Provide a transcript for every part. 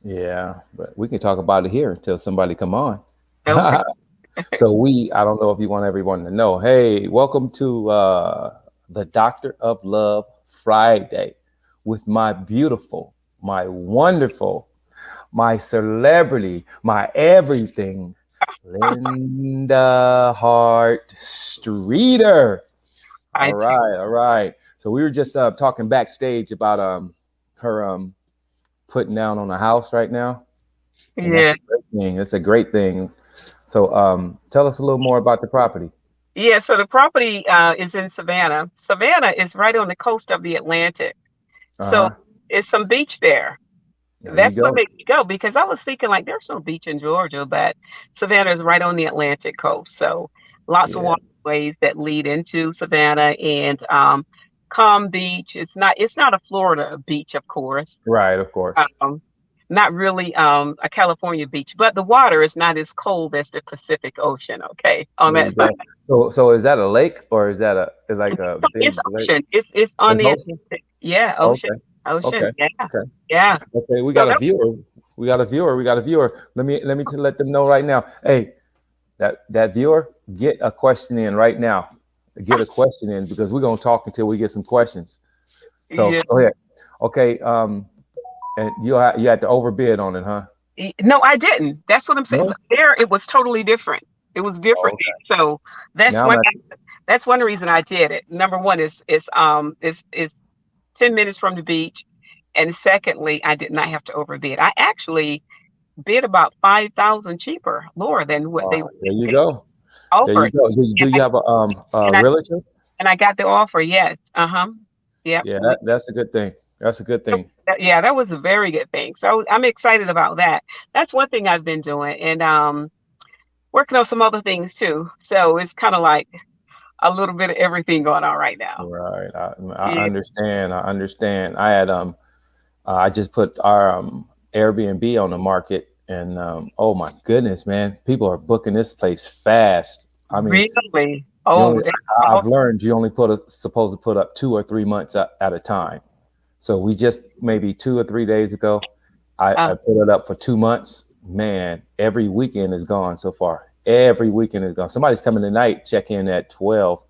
Yeah, but we can talk about it here until somebody come on. Okay. I don't know if you want everyone to know. Hey, welcome to the Doctor of Love Friday with my beautiful, my wonderful, my celebrity, my everything, Linda Hart Streeter. I All do. right, all right. So we were just talking backstage about her putting down on a house right now, and that's Yeah. a great thing. It's a great thing. So tell us a little more about the property. Yeah. So the property is in Savannah. Savannah is right on the coast of the Atlantic. Uh So huh. it's some beach there. There you That's what go. made me go because I was thinking like there's no beach in Georgia, but Savannah is right on the Atlantic coast. So lots of Yeah. waterways that lead into Savannah and Calm Beach. It's not a Florida beach, of course. Right. Of course. Um, Not really a California beach, but the water is not as cold as the Pacific Ocean, okay, on There that you side. go. So is that a lake or is that a is like a It's big lake? ocean. It's on It's the ocean. Atlantic. Yeah, ocean. Okay. Ocean. Okay. Yeah. Okay. Yeah. Okay. We So got a that viewer. We got a viewer. We got a viewer. Let them know right now. Hey, that viewer, get a question in right now. Get a question in because we're gonna talk until we get some questions. So yeah. go ahead. Okay. And you had to overbid on it, huh? No, I didn't. That's what I'm saying. No. There, it was totally different. It was different. Okay. So that's Now I'm one. at. That's one reason I did it. Number one is 10 minutes from the beach, and secondly, I did not have to overbid. I actually bid about 5,000 cheaper, lower than what There you they go. There you offered, go. Do and you have a and I realtor? and I got the offer. Yes. Uh huh. Yep. Yeah, that's a good thing. That's a good thing. Yeah, that was a very good thing. So I'm excited about that. That's one thing I've been doing, and working on some other things too. So it's kind of like a little bit of everything going on right now. Right. I Yeah. understand. I understand. I just put our Airbnb on the market, and oh my goodness, man, people are booking this place fast. I mean, Really? you Oh, only I've learned you only supposed to put up 2 or 3 months at a time. So we just maybe 2 or 3 days ago, I put it up for 2 months. Man, every weekend is gone so far. Every weekend is gone. Somebody's coming tonight. Check in at 12 oh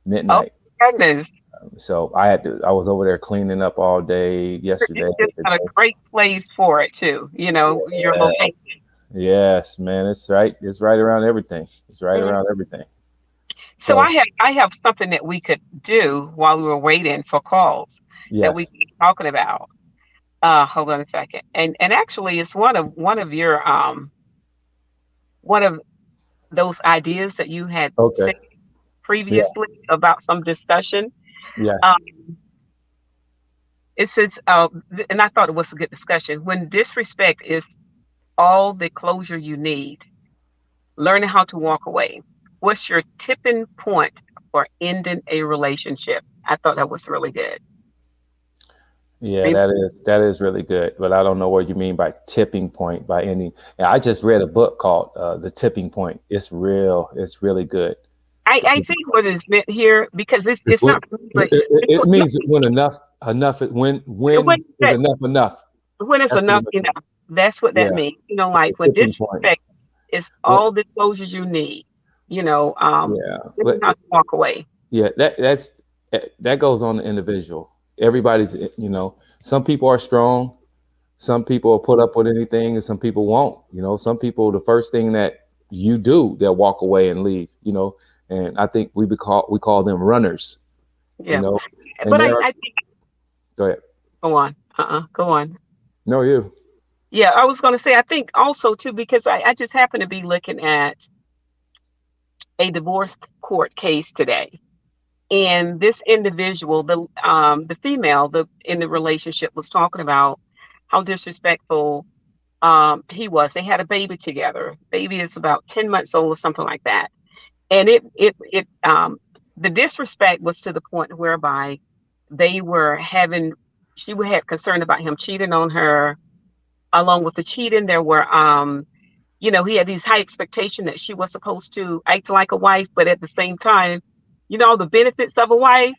midnight. goodness. So I had to. I was over there cleaning up all day It's yesterday. just got a great place for it too. Your Yes, location. yes, man. It's right. It's right around everything. It's right Mhm. around everything. So So I have something that we could do while we were waiting for calls that we yes. could be talking about. Hold on a second. And actually it's one of those ideas that you had Okay. said Yeah. previously about some discussion. Um, Yes. it says, and I thought it was a good discussion. When disrespect is all the closure you need, learning how to walk away. What's your tipping point for ending a relationship? I thought that was really good. Yeah, Maybe- that is really good, but I don't know what you mean by tipping point by any. Yeah, I just read a book called The Tipping Point. It's real. It's really good. The I Tipping think Point. what is meant here because It's it's when not for me, but it no, means when enough when when is enough enough. when it's That's what enough, it means. that's what that Yeah. means. So the Like when tipping point. disrespect is When, all the closure you need. yeah, Learning but how to walk away. yeah, that goes on the individual. Everybody's some people are strong. Some people will put up with anything, and some people won't. Some people the first thing that you do, they'll walk away and leave. And I think we call them runners. You Yeah, know, and but there are. I think Go ahead. go on. Go on. No, you. Yeah, I was going to say I think also too because I just happen to be looking at a divorce court case today, and this individual, the female, the in the relationship was talking about how disrespectful he was. They had a baby together. Baby is about 10 months old or something like that, and the disrespect was to the point whereby they were having she would have concern about him cheating on her. Along with the cheating, there were he had these high expectation that she was supposed to act like a wife, but at the same time, the benefits of a wife,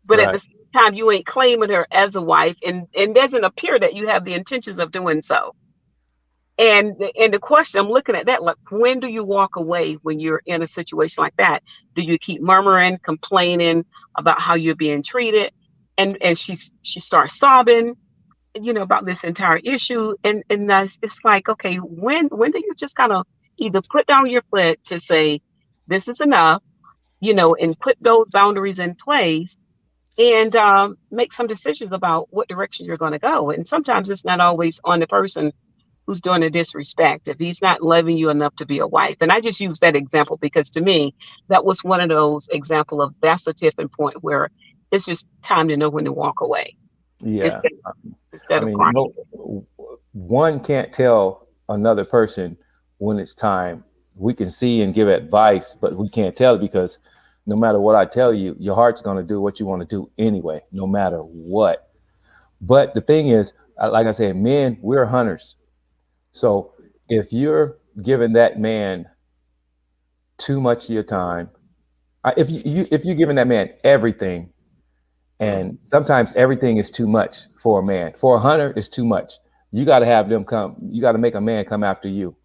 but at the Right. same time, you ain't claiming her as a wife, and doesn't appear that you have the intentions of doing so. And the question, I'm looking at that, like, when do you walk away when you're in a situation like that? Do you keep murmuring, complaining about how you're being treated? And she starts sobbing, about this entire issue. And it's like, okay, when do you just kind of either put down your foot to say, this is enough, and put those boundaries in place, and make some decisions about what direction you're going to go. And sometimes it's not always on the person who's doing the disrespect, if he's not loving you enough to be a wife. And I just use that example because to me, that was one of those example of, that's a tipping point where it's just time to know when to walk away. Yeah. Instead I of mean, crying. one can't tell another person when it's time. We can see and give advice, but we can't tell it because no matter what I tell you, your heart's going to do what you want to do anyway, no matter what. But the thing is, like I said, men, we're hunters. So if you're giving that man too much of your time, if you're giving that man everything, and sometimes everything is too much for a man. For a hunter, it's too much. You got to have them come. You got to make a man come after you.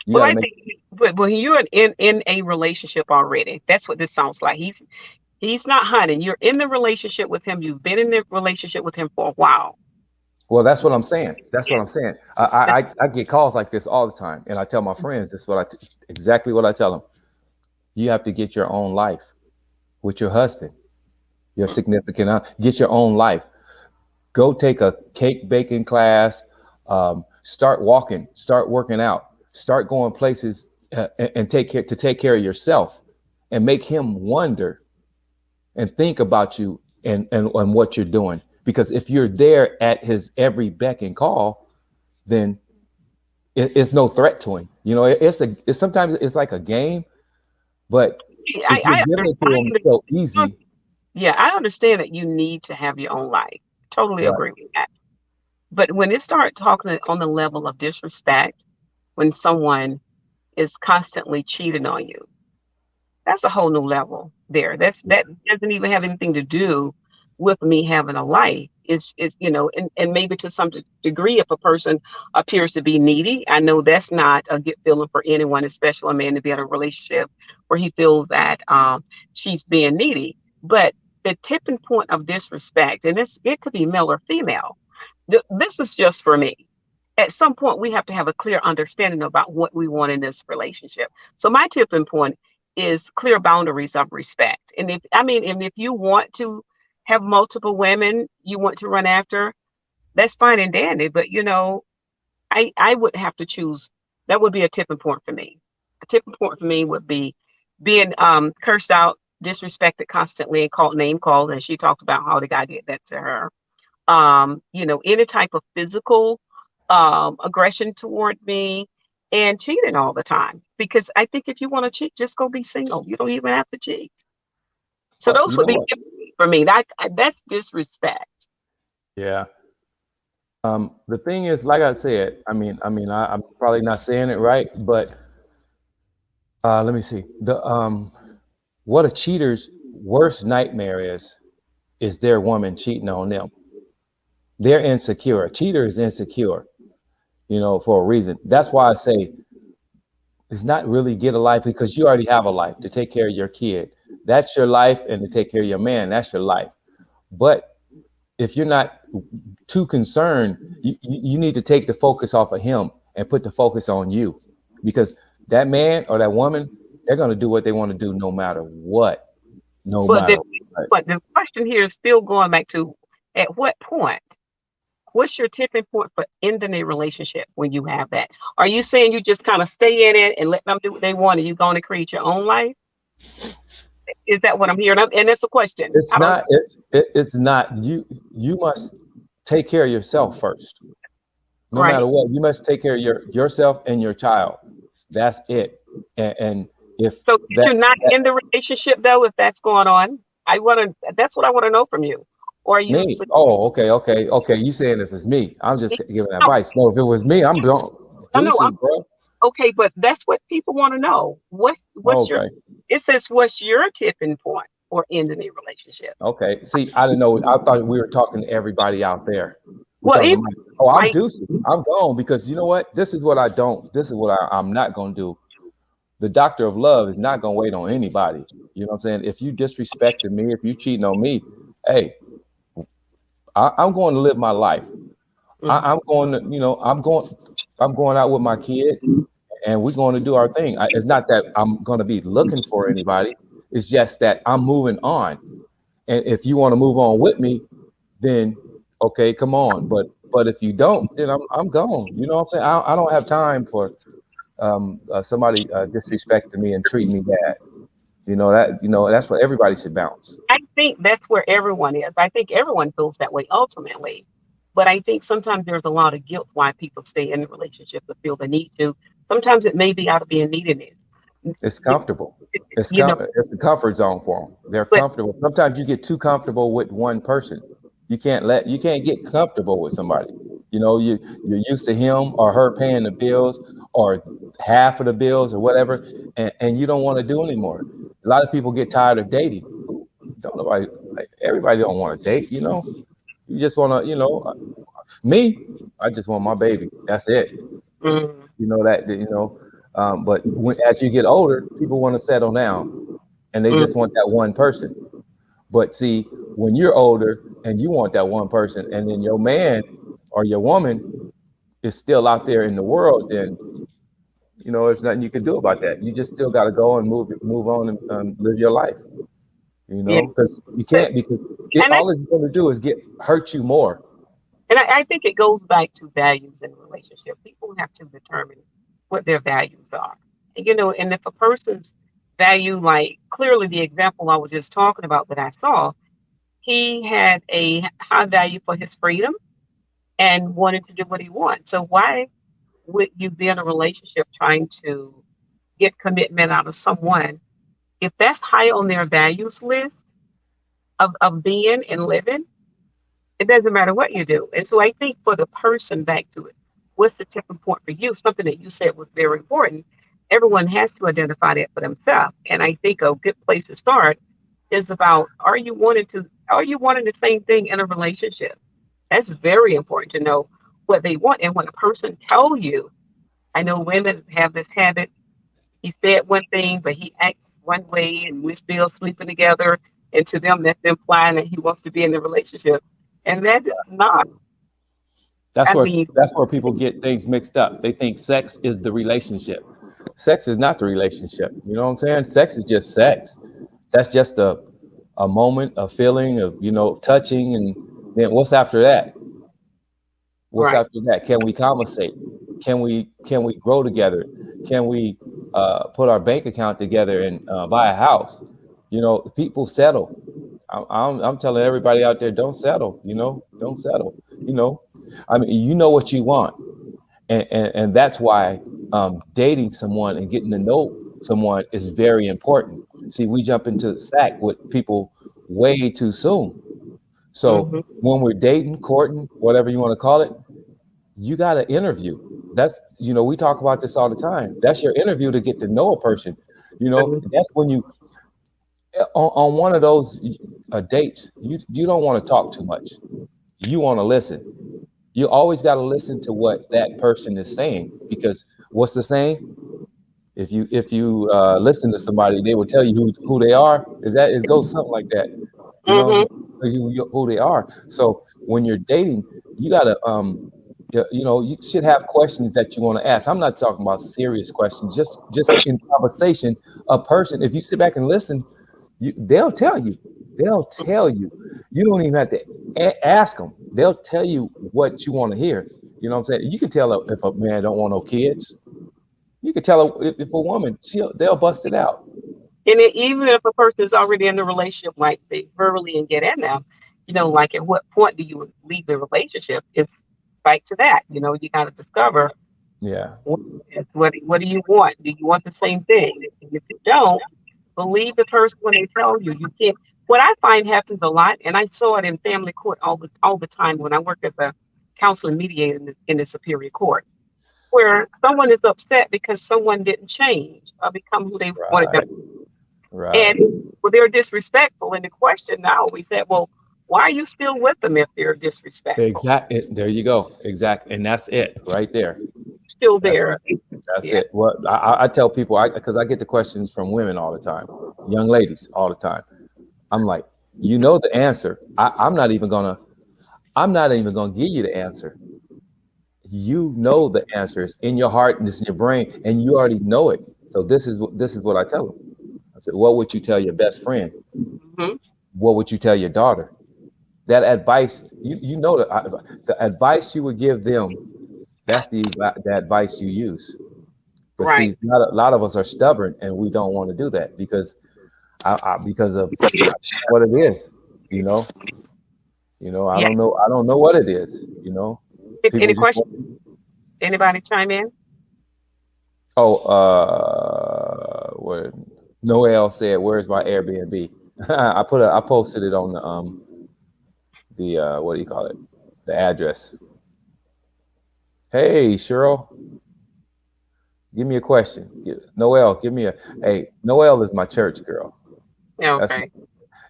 You Well, got to I make. think, but when you're in a relationship already, that's what this sounds like. He's not hunting. You're in the relationship with him. You've been in the relationship with him for a while. Well, that's what I'm saying. That's Yeah. what I'm saying. I get calls like this all the time, and I tell my friends this is exactly what I tell them. You have to get your own life with your husband, your significant. Get your own life. Go take a cake baking class. Start walking. Start working out. Start going places and take care of yourself, and make him wonder and think about you and what you're doing. Because if you're there at his every beck and call, then it's no threat to him. It's sometimes it's like a game, but if you're I, giving it to him so I easy, yeah, I understand that you need to have your own life. Totally right? agree with that. But when it starts talking on the level of disrespect, when someone is constantly cheating on you, that's a whole new level there. That doesn't even have anything to do with me having a life. Is and maybe to some degree, if a person appears to be needy, I know that's not a good feeling for anyone, especially a man, to be in a relationship where he feels that she's being needy. But the tipping point of disrespect, and it could be male or female. This is just for me. At some point, we have to have a clear understanding about what we want in this relationship. So my tipping point is clear boundaries of respect. And if you want to have multiple women you want to run after, that's fine and dandy. But I would have to choose. That would be a tipping point for me. A tipping point for me would be being cursed out, disrespected constantly, and name called. And she talked about how the guy did that to her. Any type of physical aggression toward me, and cheating all the time. Because I think if you want to cheat, just go be single. You don't even have to cheat. So those You would know be what? for me. That's disrespect. Yeah. The thing is, like I said, I'm probably not saying it right, but let me see. What a cheater's worst nightmare is their woman cheating on them. They're insecure. A cheater is insecure, for a reason. That's why I say it's not really get a life, because you already have a life to take care of your kid. That's your life, and to take care of your man, that's your life. But if you're not too concerned, you need to take the focus off of him and put the focus on you, because that man or that woman, they're going to do what they want to do no matter what. No But matter the what. but the question here is still going back to, at what point? What's your tipping point for ending a relationship when you have that? Are you saying you just kind of stay in it and let them do what they want, and you're going to create your own life? Is that what I'm hearing? And that's a question. It's I don't not. It's not. You must take care of yourself first. No right. matter what, you must take care of yourself and your child. That's it. And if So if that, you're not that in the relationship though, if that's going on, that's what I want to know from you. Or are you me. Oh, okay. You saying if it's me? I'm just giving no, advice. No, if it was me, I'm going no, deuces, bro. okay, but that's what people want to know. What's your Okay. it says what's your tipping point for ending a relationship? Okay. See, I didn't know. I thought we were talking to everybody out there. We're Well, talking even about, oh, I'm right. deucing. I'm gone because you know what? This is what I don't. This is what I'm not going to do. The doctor of love is not going to wait on anybody. You know what I'm saying? If you disrespected me, if you cheating on me, hey, I'm going to live my life. Mhm. I'm going to, I'm going out with my kid, and we're going to do our thing. It's not that I'm going to be looking for anybody. It's just that I'm moving on. And if you want to move on with me, then okay, come on. But if you don't, then I'm gone. You know what I'm saying? I don't have time for somebody disrespecting me and treating me bad. That's what everybody should bounce. I think that's where everyone is. I think everyone feels that way ultimately. But I think sometimes there's a lot of guilt why people stay in a relationship to feel the need to. Sometimes it may be out of being needed. It's comfortable. You know, It's the comfort zone for them. They're but comfortable. Sometimes you get too comfortable with one person. You can't get comfortable with somebody. You're used to him or her paying the bills or half of the bills or whatever, and you don't want to do anymore. A lot of people get tired of dating. Don't nobody like everybody don't want to date. You just want to. Me, I just want my baby. That's it. mm, But as you get older, people want to settle down and they just mm, want that one person. But see, when you're older and you want that one person, and then your man or your woman is still out there in the world, then there's nothing you can do about that. You just still got to go and move on and live your life. yeah. Because you But can't because and I all it's going to do is get hurt you more. I think it goes back to values in a relationship. People have to determine what their values are. And if a person's value, like clearly the example I was just talking about that I saw, he had a high value for his freedom and wanted to do what he wants. So why would you be in a relationship trying to get commitment out of someone if that's high on their values list of being and living? It doesn't matter what you do. And so I think for the person, back to it, what's the tipping point for you? Something that you said was very important. Everyone has to identify that for themselves. And I think a good place to start is about, are you wanting the same thing in a relationship? That's very important to know what they want. And when a person tell you, I know women have this habit. He said one thing, but he acts one way, and we're still sleeping together. And to them, that's implying that he wants to be in a relationship. And that is not. That's I where mean, that's where people get things mixed up. They think sex is the relationship. Sex is not the relationship. You know what I'm saying? Sex is just sex. That's just a moment, a feeling of touching, and then what's after that? What's right. after that? Can we conversate? Can we grow together? Can we put our bank account together and buy a house? People settle. I'm telling everybody out there, don't settle. Don't settle. You know, I mean, you know what you want, and that's why dating someone and getting to know someone is very important. See, we jump into the sack with people way too soon. So Hmm. when we're dating, courting, whatever you want to call it, you got to interview. We talk about this all the time. That's your interview to get to know a person. That's when you on one of those dates, you don't want to talk too much. You want to listen. You always got to listen to what that person is saying, because what's the saying? If you listen to somebody, they will tell you who they are. It goes something like that. You know what I'm Hmm. saying? Who they are. So when you're dating, you gotta you should have questions that you want to ask. I'm not talking about serious questions, just in conversation. A person, if you sit back and listen, they'll tell you. They'll tell you. You don't even have to ask them. They'll tell you what you want to hear. You know what I'm saying? You can tell if a man don't want no kids. You can tell if a woman, they'll bust it out. Even if a person is already in a relationship, like they verbally and get in them, like at what point do you leave the relationship? It's back to that. You got to discover Yeah. what do you want? Do you want the same thing? And if you don't, believe the person when they tell you. You can't. What I find happens a lot, and I saw it in family court all the time when I worked as a counseling mediator in the superior court, where someone is upset because someone didn't change or become who they wanted them. Right. Right. And well, they're disrespectful. And the question I always said, well, why are you still with them if they're disrespectful? Exactly. There you go. Exactly. And that's it right there. Still That's there. that's Yeah. it. Well, I tell people, because I get the questions from women all the time, young ladies all the time. I'm like, you know the answer. I'm not even gonna give you the answer. You know the answer. It's in your heart and it's in your brain, and you already know it. So this is what I tell them. I said, what would you tell your best friend? Hmm. What would you tell your daughter? That advice, you know the advice you would give them. That's the advice you use. But Right. see, a lot of us are stubborn, and we don't want to do that because because of what it is. You know, Yeah. I don't know what it is. People Any just questions? Anybody chime in? oh, what Noel said, "Where's my Airbnb?" I posted it on the what do you call it? The address. Hey, Cheryl, give me a question. Noel, give me a. Hey, Noel is my church girl. Yeah, That's my okay.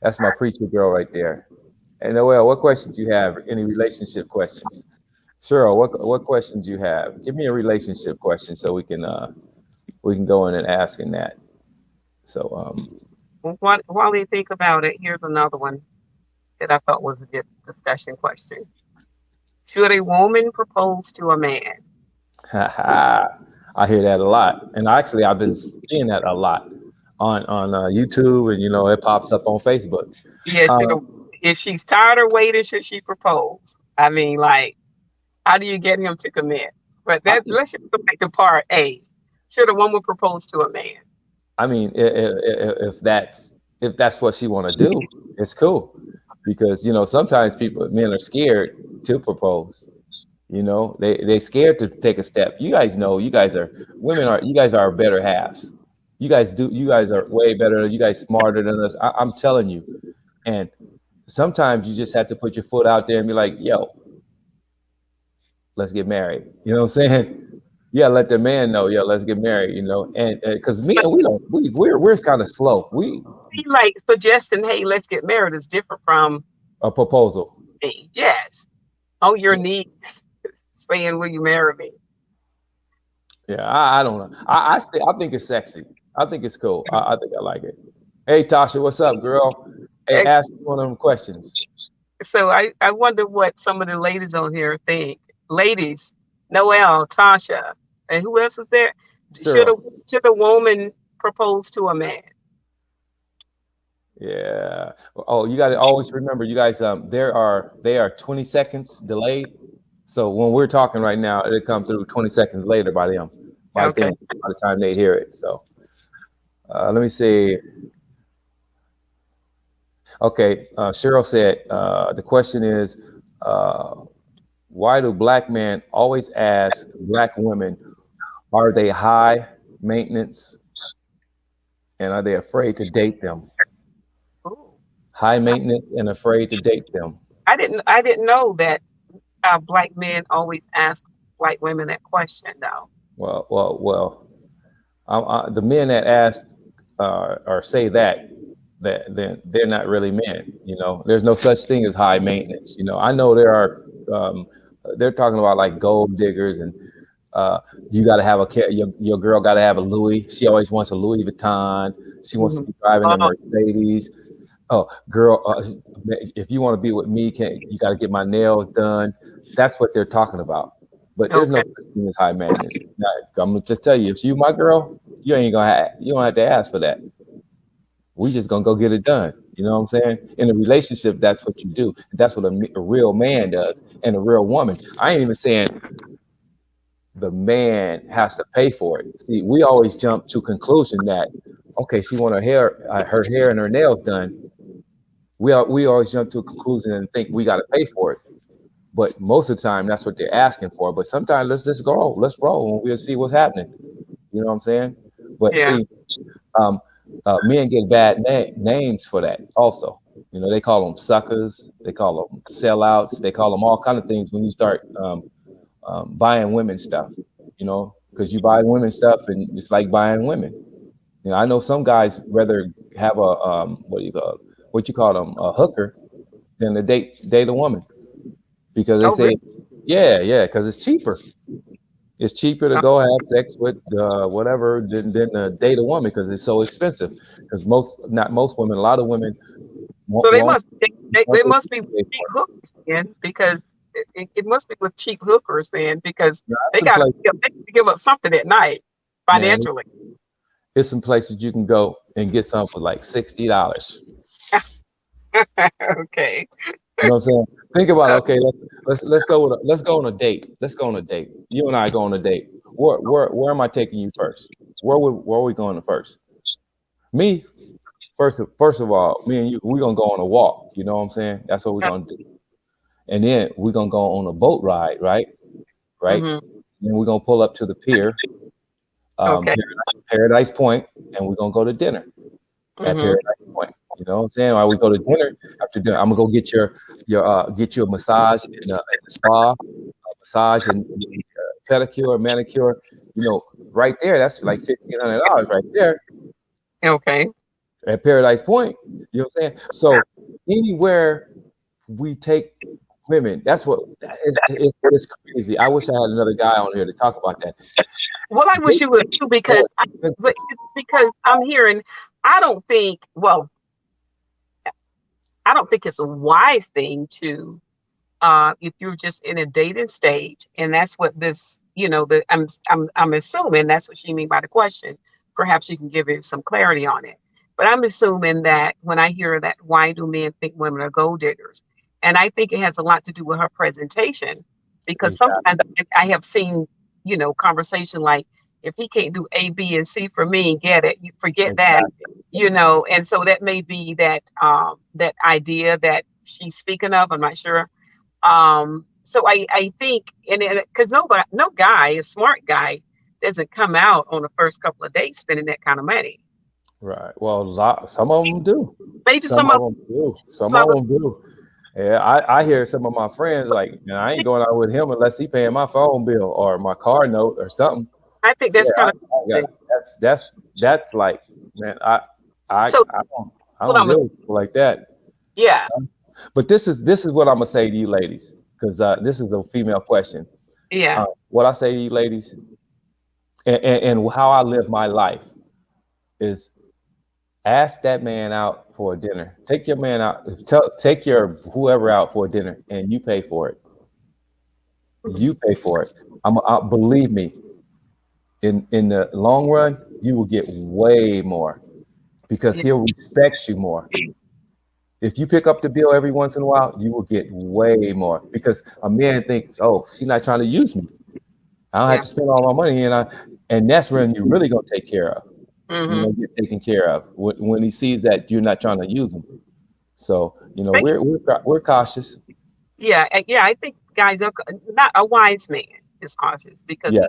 that's my preacher girl right there. Hey, Noel, what questions do you have? Any relationship questions? Cheryl, what questions do you have? Give me a relationship question so we can go in and ask in that. So Well, while you think about it, here's another one that I thought was a good discussion question. Should a woman propose to a man? I hear that a lot, and actually I've been seeing that a lot on YouTube, and it pops up on Facebook. Yeah, Um, if she's tired of waiting, should she propose? I mean, like, how do you get him to commit? But I, let's just go back to part A. Should a woman propose to a man? I mean, if that's what she want to do, it's cool because sometimes men are scared to propose. They scared to take a step. You guys know, you guys are better halves. You guys are way better. You guys smarter than us. I'm telling you. And sometimes you just have to put your foot out there and be like, yo, let's get married. You know what I'm saying? Yeah, let the man know, yeah, let's get married, and because me But and we don't, we're kind of slow. be like suggesting, hey, let's get married is different from A proposal. me. Yes. On your Yeah, knees saying, will you marry me? yeah, I don't know. I think it's sexy. I think it's cool. I think I like it. Hey, Tasha, what's up, girl? Hey, And ask me one of them questions. so I wonder what some of the ladies on here think. Ladies, Noelle, Tasha, and who else is there? Should a Cheryl. should a woman propose to a man? Yeah. Oh, you got to always remember, you guys. They are 20 seconds delayed. So when we're talking right now, it'll come through 20 seconds later by them, Okay. by the time they hear it. So let me see. Okay, Cheryl said the question is, uh, why do black men always ask black women, are they high maintenance and are they afraid to date them? Ooh. High maintenance and afraid to date them. I didn't know that black men always ask white women that question though. Well. The men that ask or say then they're not really men. There's no such thing as high maintenance. I know there are. They're talking about like gold diggers and uh, you got to have your girl got to have a Louis. She always wants a Louis Vuitton. She wants to Mhm. be driving a Oh, Mercedes. Oh, girl, if you want to be with me, you got to get my nails done. That's what they're talking about. But there's no okay. such thing as high maintenance. Now, I'm gonna just tell you, if you my girl, you don't have to ask for that. We just gonna go get it done. You know what I'm saying? In a relationship, that's what you do. That's what a real man does, and a real woman. I ain't even saying the man has to pay for it. See, we always jump to conclusion that okay, she want her hair and her nails done. We always jump to a conclusion and think we got to pay for it. But most of the time, that's what they're asking for. But sometimes let's just go, let's roll, and we'll see what's happening. You know what I'm saying? But Yeah. see, um, men get bad names for that. Also, they call them suckers, they call them sellouts, they call them all kind of things when you start buying women stuff. Because you buy women stuff, and it's like buying women. I know some guys rather have a what you call them, a hooker than to date a woman, because they Oh, say, really? yeah, because it's cheaper. It's cheaper to go have sex with whatever than date a woman, because it's so expensive. Because not most women, a lot of women So they won't must they, want they their must people be to pay cheap for it. hookers then, because it must be with cheap hookers then, because Now, they got to give up something at night man, financially. there's some places you can go and get some for like $60. Okay. You know what I'm saying? Think about it. Okay, let's go on a date. Let's go on a date. You and I go on a date. Where am I taking you first? Where are we going first? Me first of all, me and you, we're gonna go on a walk. You know what I'm saying? That's what we're gonna do. And then we're gonna go on a boat ride, right? Right. Hmm. Then we're gonna pull up to the pier, Okay. Paradise Point, and we're gonna go to dinner at Hmm. Paradise Point. You know what I'm saying? While we go to dinner, after dinner, I'm gonna go get get you a massage in the spa, a massage and pedicure, manicure. You know, right there, that's like $1,500 right there Okay. at Paradise Point. You know what I'm saying? So anywhere we take women, that's what it's crazy. I wish I had another guy on here to talk about that. Well, I wish you would too, because but because I'm hearing, I don't think, well, I don't think it's a wise thing to, if you're just in a dating stage, and that's what this, I'm assuming that's what she mean by the question. Perhaps you can give her some clarity on it. But I'm assuming that when I hear that, why do men think women are gold diggers? And I think it has a lot to do with her presentation, because Exactly. sometimes I have seen, conversation like, if he can't do A, B, and C for me, get it, you forget that, Exactly. and so that may be that that idea that she's speaking of. I'm not sure. So I think, and because no guy, a smart guy, doesn't come out on the first couple of dates spending that kind of money. Right. Well, some of them do. Maybe Some some of of them do. Some some of of them do. Yeah, I hear some of my friends like, man, I ain't going out with him unless he paying my phone bill or my car note or something. I think Yeah, that's kind of I got that's like, man, so. I What don't I'm deal with people like that. Yeah, But this is what I'm gonna say to you ladies, because this is a female question. yeah. What I say to you ladies, and how I live my life is, ask that man out for a dinner. Take your man out. Take your whoever out for a dinner, and you pay for it. You pay for it. Believe me. In the long run, you will get way more because Yeah. he'll respect you more. If you pick up the bill every once in a while, you will get way more because a man thinks, "Oh, she's not trying to use me. I don't have Yeah. to spend all my money," and that's when you're really gonna take care of. You're Hmm. gonna get taken care of when he sees that you're not trying to use him. So we're cautious. Yeah, yeah. I think guys are not a wise man is cautious, because Yeah,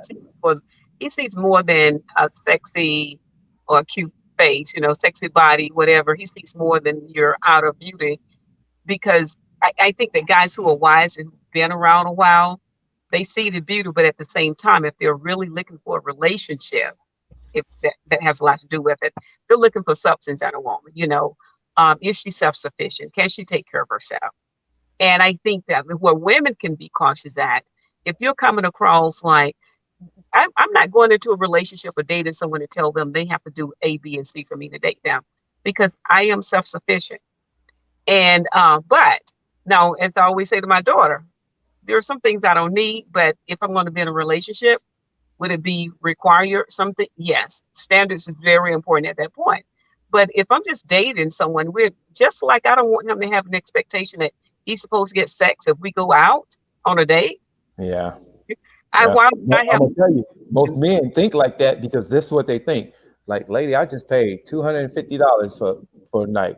he sees more than a sexy or a cute face, sexy body, whatever. He sees more than your outer beauty, because I think that guys who are wise and who've been around a while, they see the beauty, but at the same time, if they're really looking for a relationship, if that has a lot to do with it, they're looking for substance in a woman. Is she self-sufficient? Can she take care of herself? And I think that where women can be cautious at, if you're coming across like, I'm not going into a relationship or dating someone to tell them they have to do A, B, and C for me to date them, because I am self-sufficient. And but now, as I always say to my daughter, there are some things I don't need, but if I'm going to be in a relationship, would it be require something? Yes, standards is very important at that point. But if I'm just dating someone, we're just like, I don't want him to have an expectation that he's supposed to get sex if we go out on a date. yeah, I yeah. why would I I'm have gonna tell you, most to? men think like that because this is what they think. Like, lady, I just paid $250 for a night.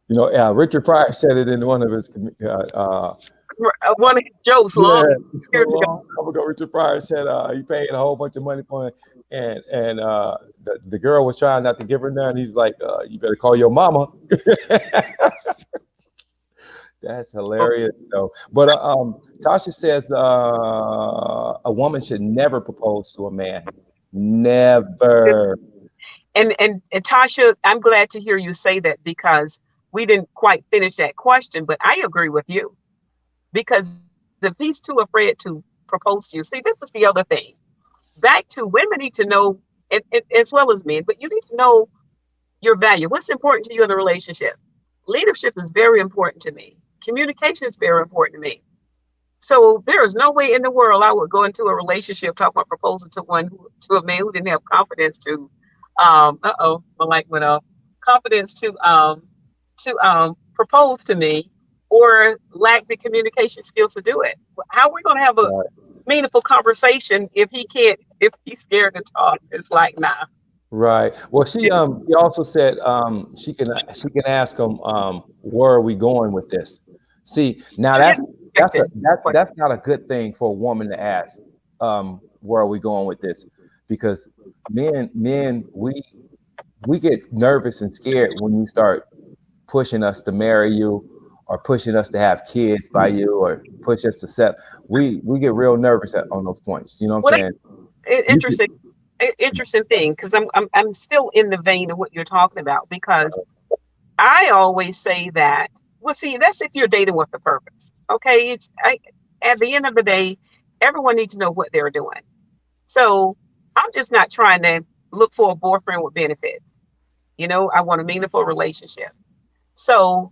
Richard Pryor said it in one of his One of his jokes yeah, long a years ago. long time ago. Richard Pryor said he paid a whole bunch of money for it, and the girl was trying not to give her none. He's like, you better call your mama. That's hilarious, though. But Tasha says a woman should never propose to a man. Never. And Tasha, I'm glad to hear you say that, because we didn't quite finish that question, but I agree with you, because if he's too afraid to propose to you, see, this is the other thing. Back to women need to know, as well as men, but you need to know your value. What's important to you in a relationship? Leadership is very important to me. Communication is very important to me. So there is no way in the world I would go into a relationship talking about proposing to to a man who didn't have confidence to, my light went off, confidence to propose to me, or lack the communication skills to do it. How are we going to have a Right. meaningful conversation if if he's scared to talk? It's like, nah. Right. Well, she also said she can ask them where are we going with this? See, now that's not a good thing for a woman to ask. Where are we going with this? Because men we get nervous and scared when you start pushing us to marry you, or pushing us to have kids by you, or push us to set. We get real nervous on those points. You know what I'm Well, saying? You could, interesting, interesting thing, because I'm still in the vein of what you're talking about, because I always say that, well, see, that's if you're dating with a purpose. Okay. At the end of the day, everyone needs to know what they're doing. So I'm just not trying to look for a boyfriend with benefits. I want a meaningful relationship. So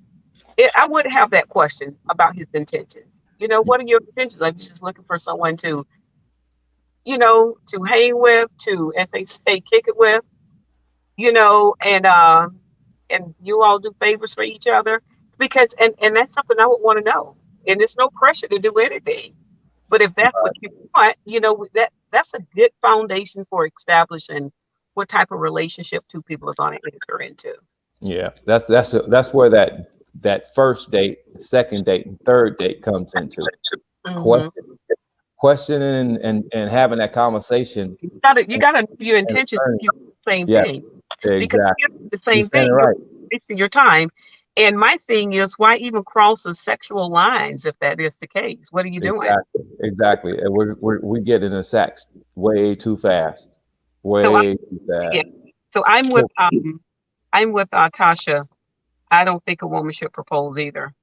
I would have that question about his intentions. What are your intentions? Are you just looking for someone to hang with, to, as they say, kick it with, and you all do favors for each other? Because and that's something I would want to know. And there's no pressure to do anything. But if that's what you want, that's a good foundation for establishing what type of relationship two people are going to enter into. yeah, that's where that first date, second date, and third date comes into Hmm. question, questioning and having that conversation. You gotta know your And intentions learning. if you do the same Yeah, thing. Because if exactly. you do the You're same saying it thing, you're right. wasting your time. And my thing is, why even cross the sexual lines if that is the case? What are you doing? Exactly. And we get in the sacks way too fast, So way too yeah. fast. So I'm with Tasha. I don't think a woman should propose either.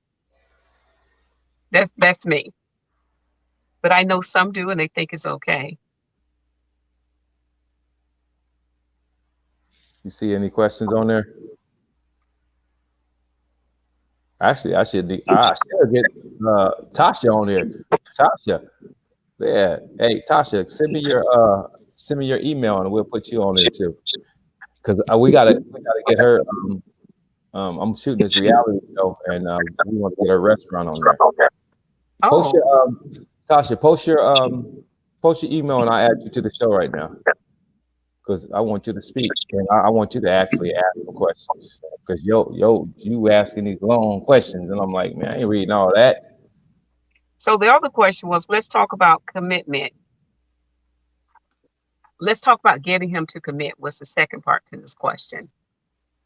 That's me. But I know some do, and they think it's okay. You see any questions on there? Actually, I should get Tasha on here. Tasha, yeah. Hey, Tasha, send me your email and we'll put you on there too. Because we gotta get her. I'm shooting this reality show, and we want to get her restaurant on there. Post Oh, your Tasha, post your email, and I'll add you to the show right now because I want you to speak, and I want you to actually ask some questions. Because you asking these long questions, and I'm like, man, I ain't reading all that. so the other question was, let's talk about commitment. Let's talk about getting him to commit. Was the second part to this question.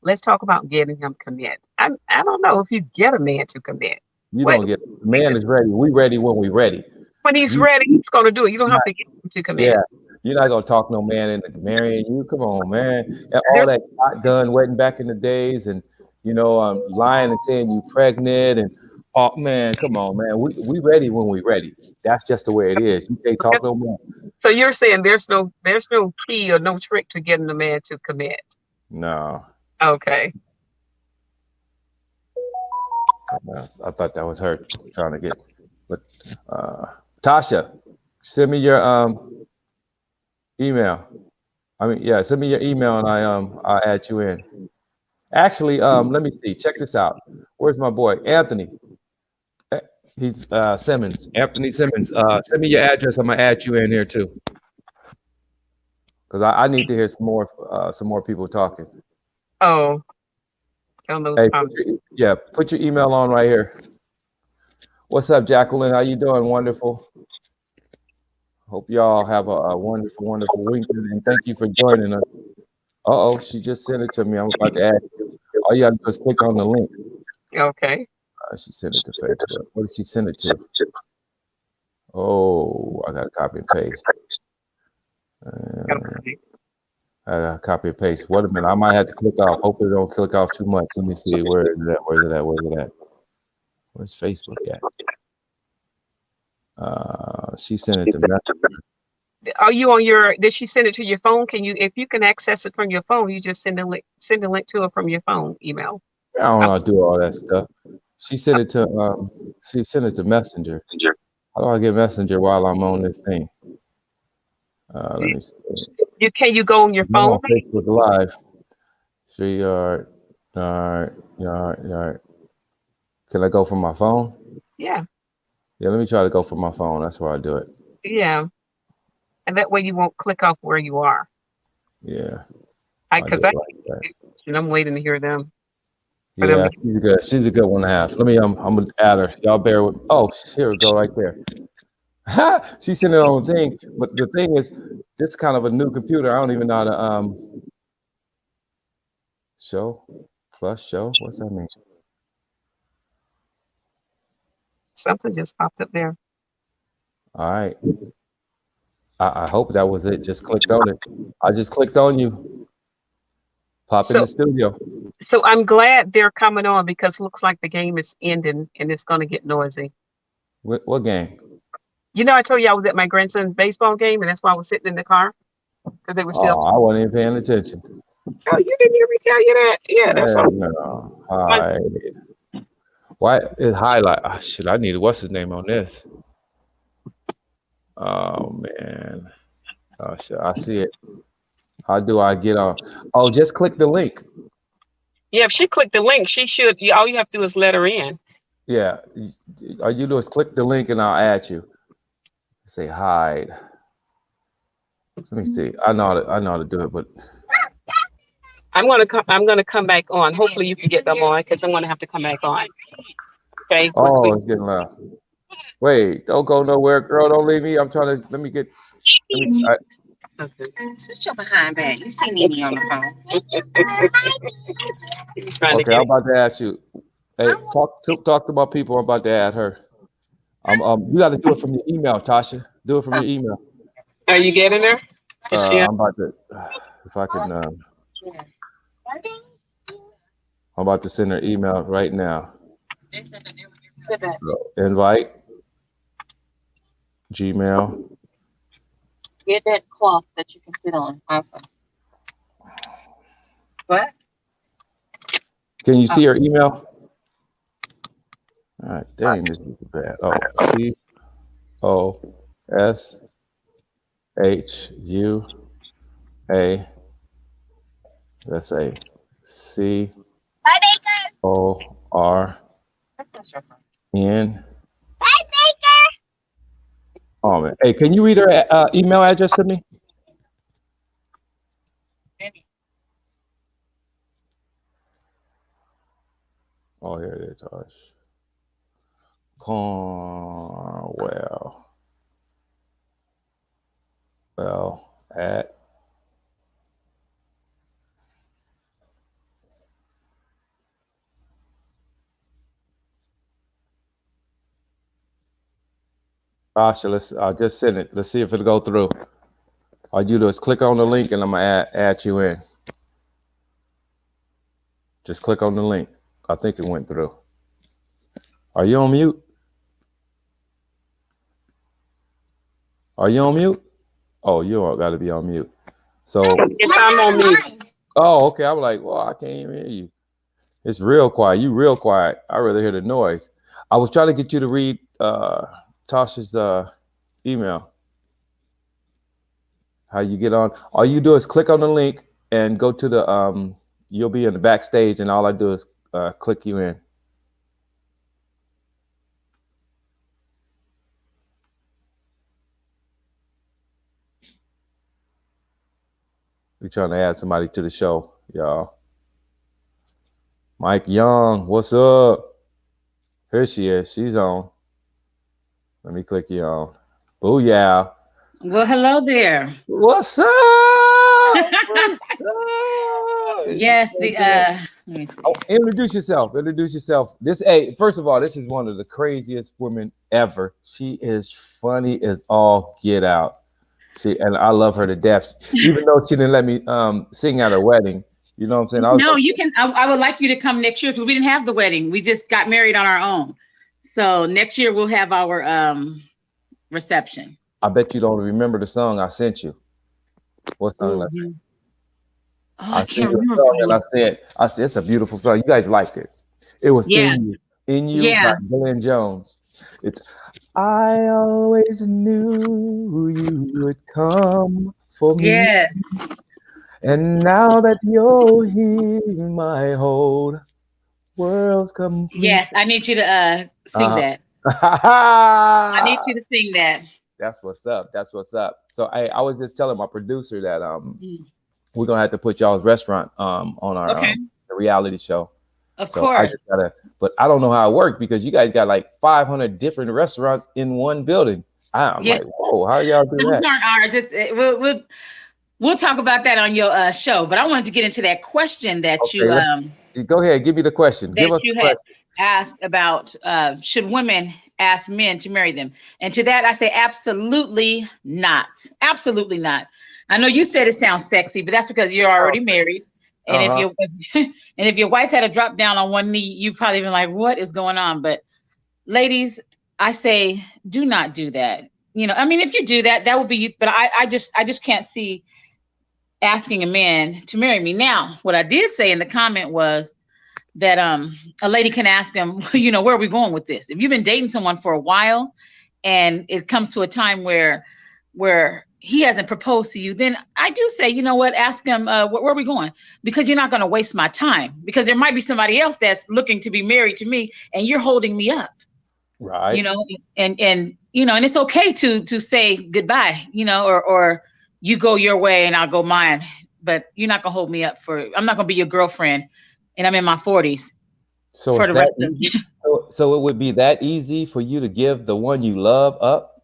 Let's talk about getting him commit. I don't know if you get a man to commit. You What don't get the man is ready. We ready when we ready. when he's You ready, he's going to do it. You don't have to get him to Yeah, commit. you're not gonna talk no man into marrying you. Come on, man. And all There's that shotgun wedding back in the days, and lying and saying you pregnant, and oh man, come on, man. We ready when we ready. That's just the way it is. You can't talk no more. So you're saying there's no key or no trick to getting the man to commit. No, Okay. I thought that was her trying to get. But Tasha, send me your email. I mean, yeah, send me your email and I'll add you in. Actually, let me see. Check this out. Where's my boy Anthony? Eh, He's Simmons. Anthony Simmons. Send me your address. I'm gonna add you in here too, because I need to hear some more people talking. Oh, tell those Hey, comments. put your email on right here. What's up, Jacqueline? How you doing? Wonderful. Hope y'all have a wonderful, wonderful weekend, and thank you for joining us. Uh-oh, she just sent it to me. I'm about to add you. All you gotta do is click on the link. Okay. She sent it to Facebook. What did she send it to? Oh, I gotta copy and paste. Okay. Copy and paste. Wait a minute. I might have to click off. Hopefully, don't click off too much. Let me see. Where is it at? Where's it at? Where's it at? Where's Facebook at? She sent it to Messenger. Are you on your? Did she send it to your phone? Can you, if you can access it from your phone, you just send a link. Send a link to her from your phone email. I don't know how to do all that stuff. She sent it to Messenger. How do I get Messenger while I'm on this thing? Let me see. Can you go on your I'm phone? on Facebook Live. StreamYard, yard. Can I go from my phone? Yeah. Yeah, let me try to go from my phone. That's where I do it. Yeah. And that way you won't click off where you are. Yeah. Because I'm waiting to hear them. Yeah, she's good. She's a good one to have. Let me I'm gonna add her. Y'all bear with. Oh, here we go right there. She sent it on the thing, but the thing is, this is kind of a new computer. I don't even know how to show. What's that mean? Something just popped up there. All right. I hope that was it. Just clicked on it. I just clicked on you. Pop in the studio. So I'm glad they're coming on because it looks like the game is ending and it's going to get noisy. What game? You know, I told you I was at my grandson's baseball game and that's why I was sitting in the car because they were still. Oh, I wasn't even paying attention. Oh, you didn't hear me tell you that? Yeah, that's all. No. Hi. Why is highlight? Oh, shit, I need what's his name on this. Oh man. Oh shit, I see it. How do I get on? Oh, just click the link. Yeah, if she clicked the link, she should. All you have to do is let her in. Yeah, all you do is click the link and I'll add you. Say hide. Let me see. I know how to do it, but I'm gonna come back on. Hopefully you can get them on because I'm gonna have to come back on. Okay. Oh, it's getting loud. Wait, don't go nowhere, girl. Don't leave me. I'm trying to. Let me get. Sit your behind back. You see Nene on the phone. Okay, I'm about to ask you. Hey, talk to my people. I'm about to add her. You got to do it from your email, Tasha. Do it from your email. Are you getting her? I'm about to. If I can. I'm about to send her email right now. So, invite. Gmail. Get that cloth that you can sit on. Awesome. What? Can you see her email? All right, dang, this is bad. Oh, POSHUA. Let's say CORN. Oh man, hey, can you read her email address to me? Oh, here it is, Tosh. Cornwell. Well, at Tasha, I'll just send it. Let's see if it'll go through. All you do is click on the link and I'm gonna add you in. Just click on the link. I think it went through. Are you on mute? Are you on mute? Oh, you got to be on mute. So yes, I'm on mute. Oh, okay. I'm like, well, I can't even hear you. It's real quiet. You real quiet. I rather hear the noise. I was trying to get you to read Tasha's email. How you get on? All you do is click on the link and go to the you'll be in the backstage, and all I do is click you in. We're trying to add somebody to the show, y'all. Mike Young, what's up? Here she is. She's on. Let me click you on. Booyah. Well, hello there. What's up? Yes, let me see. Oh, introduce yourself. First of all, this is one of the craziest women ever. She is funny as all get out. And I love her to death, even though she didn't let me sing at her wedding. You know what I'm saying? No, you can. I would like you to come next year because we didn't have the wedding. We just got married on our own. So next year we'll have our reception. I bet you don't remember the song I sent you. What song? I can't remember. And I said, it's a beautiful song. You guys liked it. It was In You by Glenn Jones. It's I always knew you would come for me. Yes. And now that you're here, my whole world's complete. Yes, I need you to sing that. I need you to sing that. That's what's up. So I was just telling my producer that we're gonna have to put y'all's restaurant on our the reality show. Of course. But I don't know how it worked because you guys got like 500 different restaurants in one building. I'm like, whoa, how y'all do that? Those aren't ours. We'll talk about that on your show. But I wanted to get into that question that you go ahead, give me the question. That you had asked about should women ask men to marry them? And to that I say absolutely not. Absolutely not. I know you said it sounds sexy, but that's because you're already married. And if your wife had to drop down on one knee, you'd probably been like, what is going on? But ladies, I say, do not do that. You know, I mean, if you do that, that would be, but I just can't see asking a man to marry me. Now, what I did say in the comment was that a lady can ask him, you know, where are we going with this? If you've been dating someone for a while and it comes to a time where he hasn't proposed to you, then I do say, you know what, ask him, where are we going? Because you're not going to waste my time, because there might be somebody else that's looking to be married to me and you're holding me up. Right. You know, and you know, and it's okay to say goodbye, you know, or you go your way and I'll go mine, but you're not gonna hold me up I'm not gonna be your girlfriend and I'm in my 40s. So for the rest of so it would be that easy for you to give the one you love up?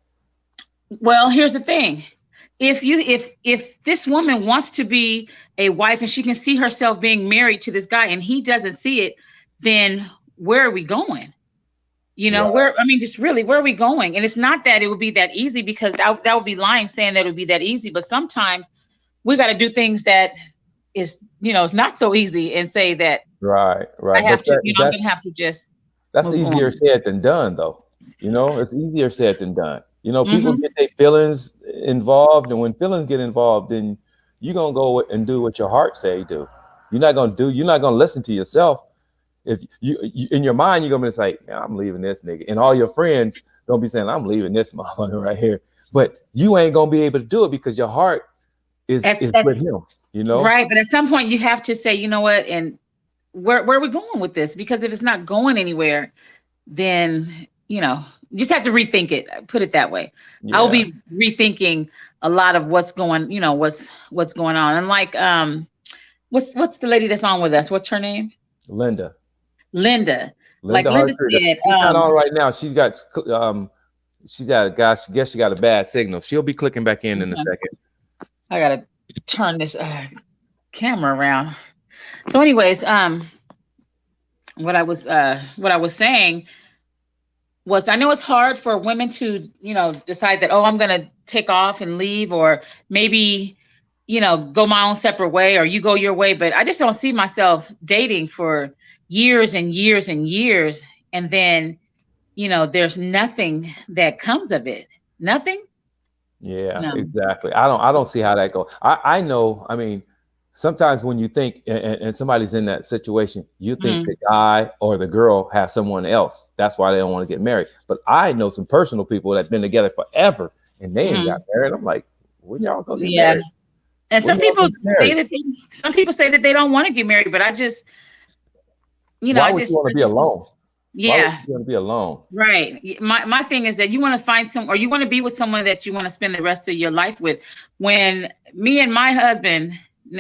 Well, here's the thing. If this woman wants to be a wife and she can see herself being married to this guy and he doesn't see it, then where are we going? You know, where are we going? And it's not that it would be that easy, because that would be lying saying that it would be that easy. But sometimes we got to do things that is, you know, it's not so easy and say that. Right. I have to, you know, I'm going to have to just. That's easier said than done, though. You know, it's easier said than done. You know, people get their feelings involved, and when feelings get involved, then you're gonna go and do what your heart say do. You're not gonna listen to yourself. If you in your mind, you're gonna be like, yeah, I'm leaving this nigga, and all your friends gonna be saying, I'm leaving this motherfucker right here. But you ain't gonna be able to do it because your heart is with him. You know, right? But at some point, you have to say, you know what, and where are we going with this? Because if it's not going anywhere, then you know. You just have to rethink it. Put it that way. Yeah. I'll be rethinking a lot of what's going, you know, what's going on. And like, what's the lady that's on with us? What's her name? Linda. Like Linda said, she's not on right now. She's got a guy. I guess she got a bad signal. She'll be clicking back in a second. I gotta turn this camera around. So, anyways, what I was saying was, I know it's hard for women to, you know, decide that, oh, I'm going to take off and leave, or maybe, you know, go my own separate way, or you go your way. But I just don't see myself dating for years and years and years. And then, you know, there's nothing that comes of it. Nothing. Yeah, no. Exactly. I don't see how that goes. I know. I mean, sometimes when you think and somebody's in that situation, you think the guy or the girl has someone else. That's why they don't want to get married. But I know some personal people that have been together forever and they ain't got married. I'm like, when y'all gonna get married? And some people say that they don't want to get married, but I just, you know, why would you want to be alone? Yeah. Why would you want to be alone? Right. My thing is that you want to find you want to be with someone that you want to spend the rest of your life with. When me and my husband,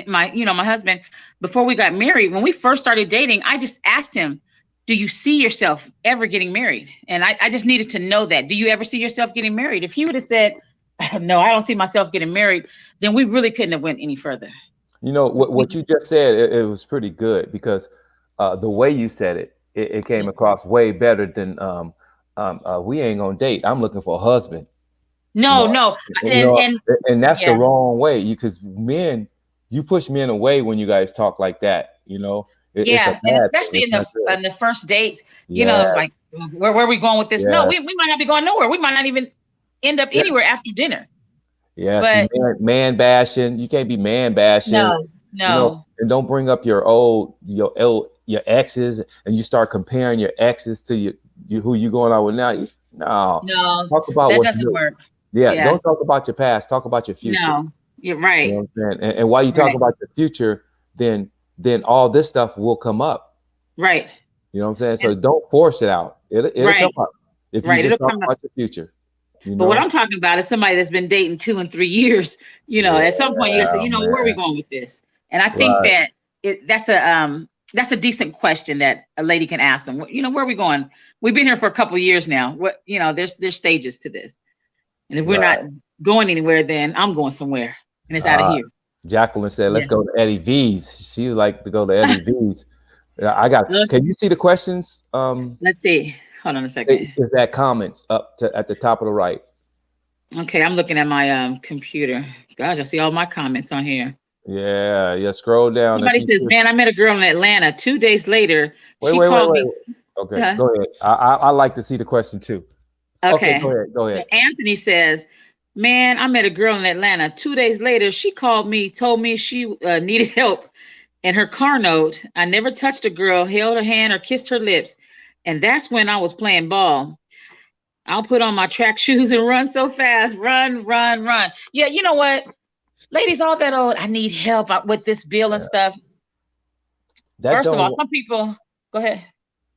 my husband, before we got married, when we first started dating, I just asked him, do you see yourself ever getting married? And I just needed to know that. Do you ever see yourself getting married? If he would have said, no, I don't see myself getting married, then we really couldn't have went any further. You know, what you just said, it was pretty good, because the way you said it came across way better than we ain't gonna date. I'm looking for a husband. No, know, no. you know, And and that's the yeah. wrong way. Because men, you push men away when you guys talk like that. You know, it's a Yeah, and bad thing. especially It's not good. in the first dates, you know, Yeah, like where are we going with this? No, yeah, we might not be going nowhere. We might not even end up yeah. anywhere after dinner. Yeah, see, But man bashing. You can't be man bashing. no, You know, no, and don't bring up your your exes, and you start comparing your exes to who you going out with now. No, no, talk about that what's doesn't new. work. Yeah, Yeah, don't talk about your past. Talk about your future. no, you're You right, know what I'm saying? And while you talk right, about the future, then all this stuff will come up. right, You know what I'm saying? So and don't force it out. It'll come right, up if you right. just It'll talk come up. about your future. You But what know? I'm talking about is somebody that's been dating 2 and 3 years. You know, Yeah, at some point you gotta say, you know, where are we man. going with this? And I think Right. that that's a decent question that a lady can ask them. You know, where are we going? We've been here for a couple of years now. What, you know, there's stages to this. And if we're Right. not going anywhere, then I'm going somewhere and it's out of here. Jacqueline said, Yeah. "Let's go to Eddie V's." She would like to go to Eddie V's. I got. Let's, Can you see the questions? let's see. Hold on a second. Is that comments at the top of the right? Okay, I'm looking at my computer. Gosh, I see all my comments on here. Yeah. Scroll down. Somebody says, "Man, I met a girl in Atlanta. 2 days later, she Wait. called me." Okay, Uh-huh. go ahead. I like to see the question too. Okay. Go ahead. Anthony says, "Man, I met a girl in Atlanta. 2 days later, she called me, told me she needed help in her car note. I never touched a girl, held her hand, or kissed her lips. And that's when I was playing ball. I'll put on my track shoes and run so fast. Run, run, run." Yeah, you know what? Ladies, all that old, I need help with this bill and stuff. First of all, some people, go ahead.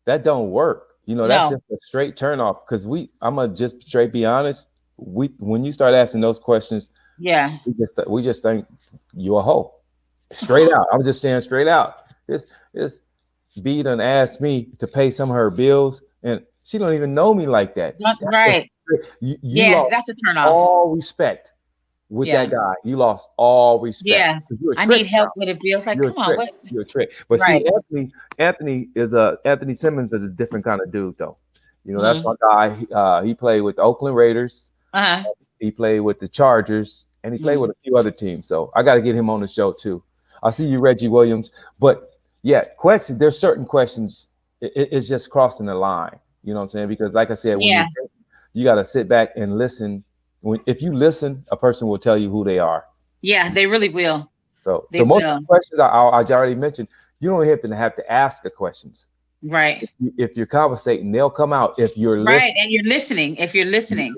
That don't work. You know, that's No. just a straight turn off. Because I'm gonna just straight be honest. When you start asking those questions, Yeah. we just think you're a hoe. Straight out. I'm just saying straight out. This B done asked me to pay some of her bills, and she don't even know me like that. Right. You Yeah, lost that's a turn off. all respect with Yeah. that guy. You lost all respect. Yeah. You're a I trick need help now. with a bill. It's like, You're come a on, trick. what? You're a trick. But Right. see, Anthony Simmons is a different kind of dude, though. You know, that's my guy. He played with the Oakland Raiders. Uh-huh. He played with the Chargers, and he played with a few other teams. So I got to get him on the show too. I see you, Reggie Williams. But yeah, questions. There's certain questions. It's just crossing the line. You know what I'm saying? Because like I said, when you got to sit back and listen. If you listen, a person will tell you who they are. Yeah, they really will. So most of the questions I already mentioned, you don't have to ask the questions. Right. If you're conversating, they'll come out. If you're right, and you're listening. If you're listening,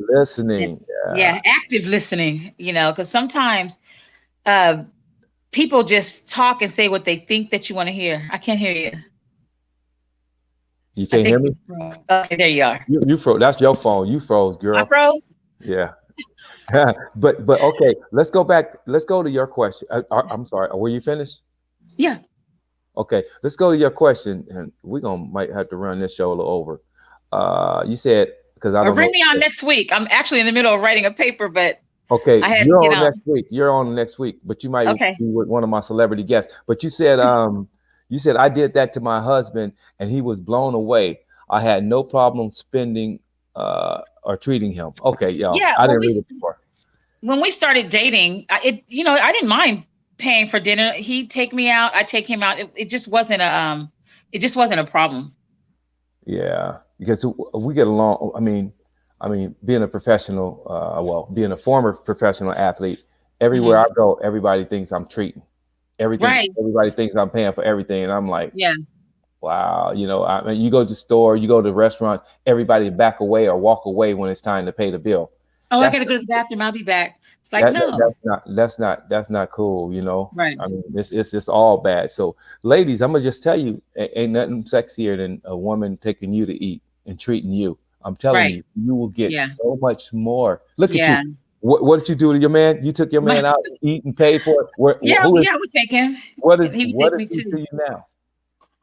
yeah, active listening. You know, because sometimes people just talk and say what they think that you want to hear. I can't hear you. You can't hear me? Okay, there you are. You froze. That's your phone. You froze, girl. I froze? Yeah. but okay, let's go back. Let's go to your question. I'm sorry. Were you finished? Yeah. Okay, let's go to your question, and might have to run this show a little over. You said because I don't bring me on next week. I'm actually in the middle of writing a paper, but okay, I had you're to get on next week. You're on next week, but you might be with one of my celebrity guests. But you said I did that to my husband, and he was blown away. I had no problem spending or treating him. Okay, y'all. Yeah, I didn't read it before. When we started dating, I didn't mind paying for dinner. He'd take me out. I take him out. It just wasn't a problem. Yeah, because we get along. I mean, being a professional, being a former professional athlete, everywhere I go, everybody thinks I'm treating everything. Right. Everybody thinks I'm paying for everything, and I'm like, yeah. Wow, I mean, you go to the store, you go to the restaurant, everybody back away or walk away when it's time to pay the bill. Oh, I gotta go to the bathroom. I'll be back. It's like, no, that's not cool. Right. I mean, it's just all bad. So, ladies, I'm gonna just tell you, ain't nothing sexier than a woman taking you to eat and treating you. I'm telling you, you will get so much more. Look at you. What did you do to your man? You took your man out to eat and paid for it. We take him. What is he to you now?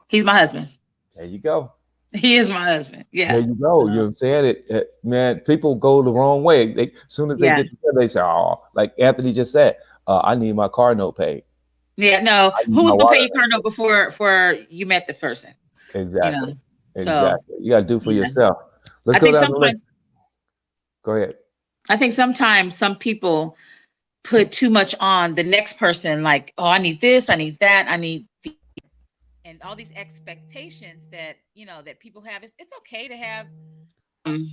He's my husband. There you go. He is my husband. Yeah. There you go. You know what I'm saying? Man, people go the wrong way. As soon as they get together, they say, "Oh," like Anthony just said, "I need my car note paid." Yeah. No. Who was gonna pay your car note before you met the person? Exactly. Exactly. You gotta do for yourself. Let's go down the list. Go ahead. I think sometimes some people put too much on the next person, like, oh, I need this, I need that, and all these expectations that, that people have. It's okay to have an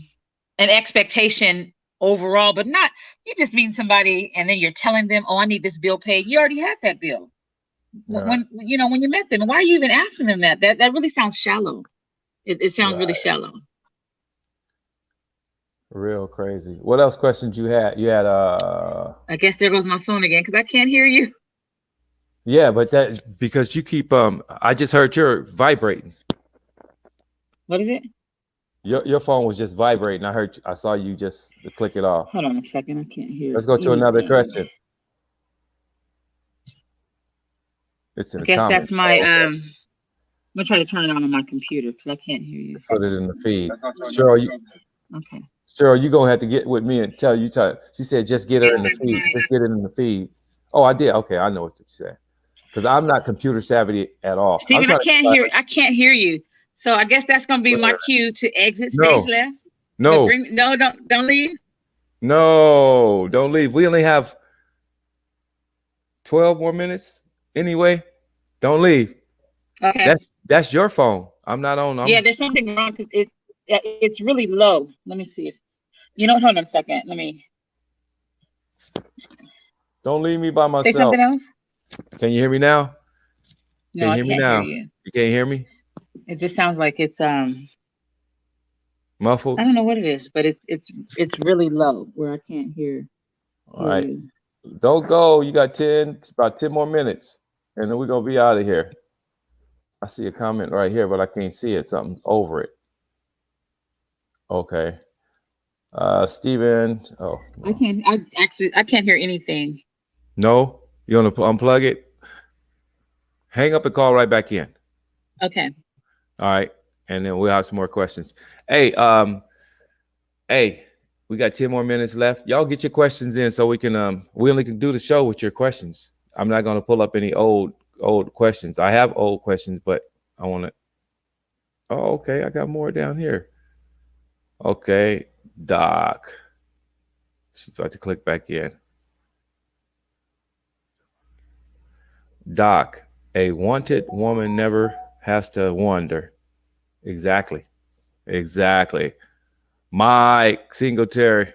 expectation overall, but not, you just meet somebody and then you're telling them, oh, I need this bill paid. You already had that bill. When when you met them, why are you even asking them that? That really sounds shallow. It sounds really shallow. Real crazy. What else questions you had? You had I guess there goes my phone again because I can't hear you. Yeah, but that because you keep I just heard you're vibrating. What is it? Your phone was just vibrating. I saw you just click it off. Hold on a second. I can't hear. Let's go to another question. It's in I the guess comments. that's my I'm gonna try to turn it on my computer because I can't hear you. Put it in the feed. Cheryl, Okay. Cheryl, you're gonna have to get with me and tell you. She said, just get her in the feed. Just get it in the feed. Oh, I did. Okay, I know what you said. Because I'm not computer savvy at all. Steven, I can't hear you. So I guess that's gonna be my cue to exit stage left. No. Don't leave. No, don't leave. We only have 12 more minutes anyway. Don't leave. Okay. That's your phone. I'm not on. Yeah, there's something wrong because it's really low. Let me see. Hold on a second. Let me. Don't leave me by myself. Say something else. Can you hear me now? No, I can't hear you. You can't hear me? It just sounds like it's muffled. I don't know what it is, but it's really low where I can't hear. All right. Don't go. You got about 10 more minutes, and then we're gonna be out of here. I see a comment right here, but I can't see it. Something over it. Okay. Steven. Oh. I can't hear anything. No? You want to unplug it? Hang up and call right back in. Okay. All right. And then we'll have some more questions. Hey, we got 10 more minutes left. Y'all get your questions in so we only can do the show with your questions. I'm not going to pull up any old questions. I have old questions, but I want to. Oh, okay. I got more down here. Okay. Doc. She's about to click back in. Doc, a wanted woman never has to wonder. Exactly. Mike Singletary.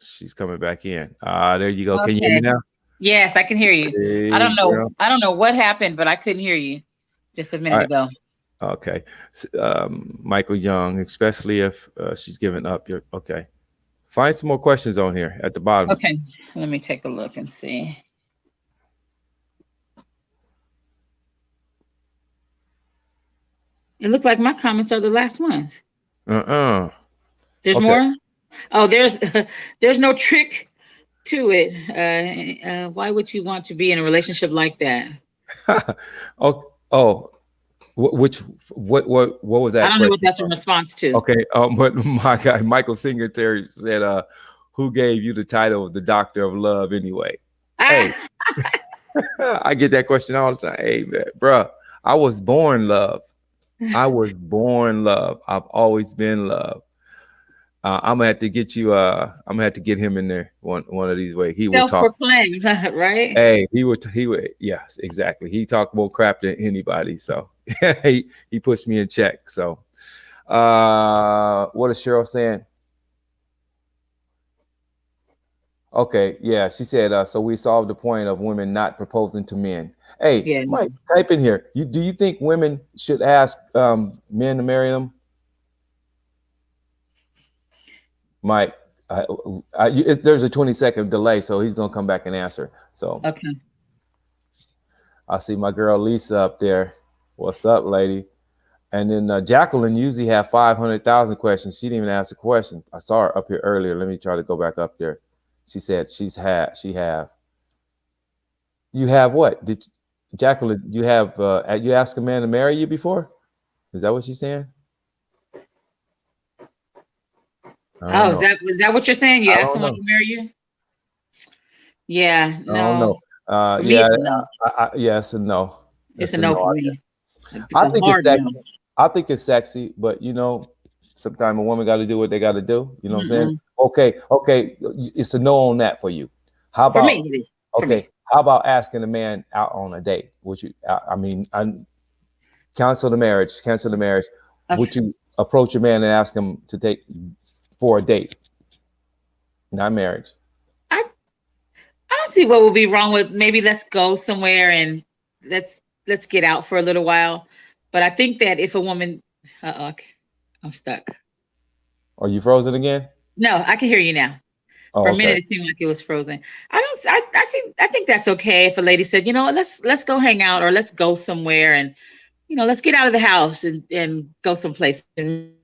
She's coming back in. There you go. Okay. Can you hear me now? Yes, I can hear you. Hey, I don't know what happened, but I couldn't hear you just a minute ago. Okay. Michael Young, especially if she's giving up your okay. Find some more questions on here at the bottom. Okay. Let me take a look and see. It looked like my comments are the last ones. There's more? Oh, there's no trick to it. Why would you want to be in a relationship like that? What was that? I don't know what that's in response to. Okay. But my guy, Michael Singletary said, who gave you the title of the Doctor of Love anyway? Hey, I get that question all the time. Hey, man, bruh, I was born love. I've always been love. I'm gonna have to get you. I'm gonna have to get him in there one of these ways. He will talk. Self-proclaimed, right? Hey, he would. Yes, exactly. He talked more crap than anybody. So he pushed me in check. So, what is Cheryl saying? Okay, yeah, she said. So we solved the point of women not proposing to men. Hey, yeah. Mike, type in here. Do you think women should ask men to marry them? Mike, there's a 20-second delay, so he's gonna come back and answer. So okay. I see my girl Lisa up there. What's up, lady? And then Jacqueline usually have 500,000 questions. She didn't even ask a question. I saw her up here earlier. Let me try to go back up there. She said she have. You have what? Jacqueline, you have you asked a man to marry you before? Is that what she's saying? Oh, is that what you're saying? You asked someone to marry you? Yeah, no. I don't know. Yeah, no. Yes and no. It's a no for me. I think it's sexy, but Sometimes a woman got to do what they got to do. You know what I'm saying? Mm-mm. Okay, it's a no on that for you. How For about me, it is. For me. okay? How about asking a man out on a date? Would you? I mean, cancel the marriage. Cancel the marriage. Okay. Would you approach a man and ask him to take for a date? Not marriage. I don't see what would be wrong with maybe let's go somewhere and let's get out for a little while. But I think that if a woman, okay, I'm stuck. Are you frozen again? No, I can hear you now. Oh, For a okay. minute, it seemed like it was frozen. I think that's okay if a lady said, you know, let's go hang out or let's go somewhere and, you know, let's get out of the house and go someplace. And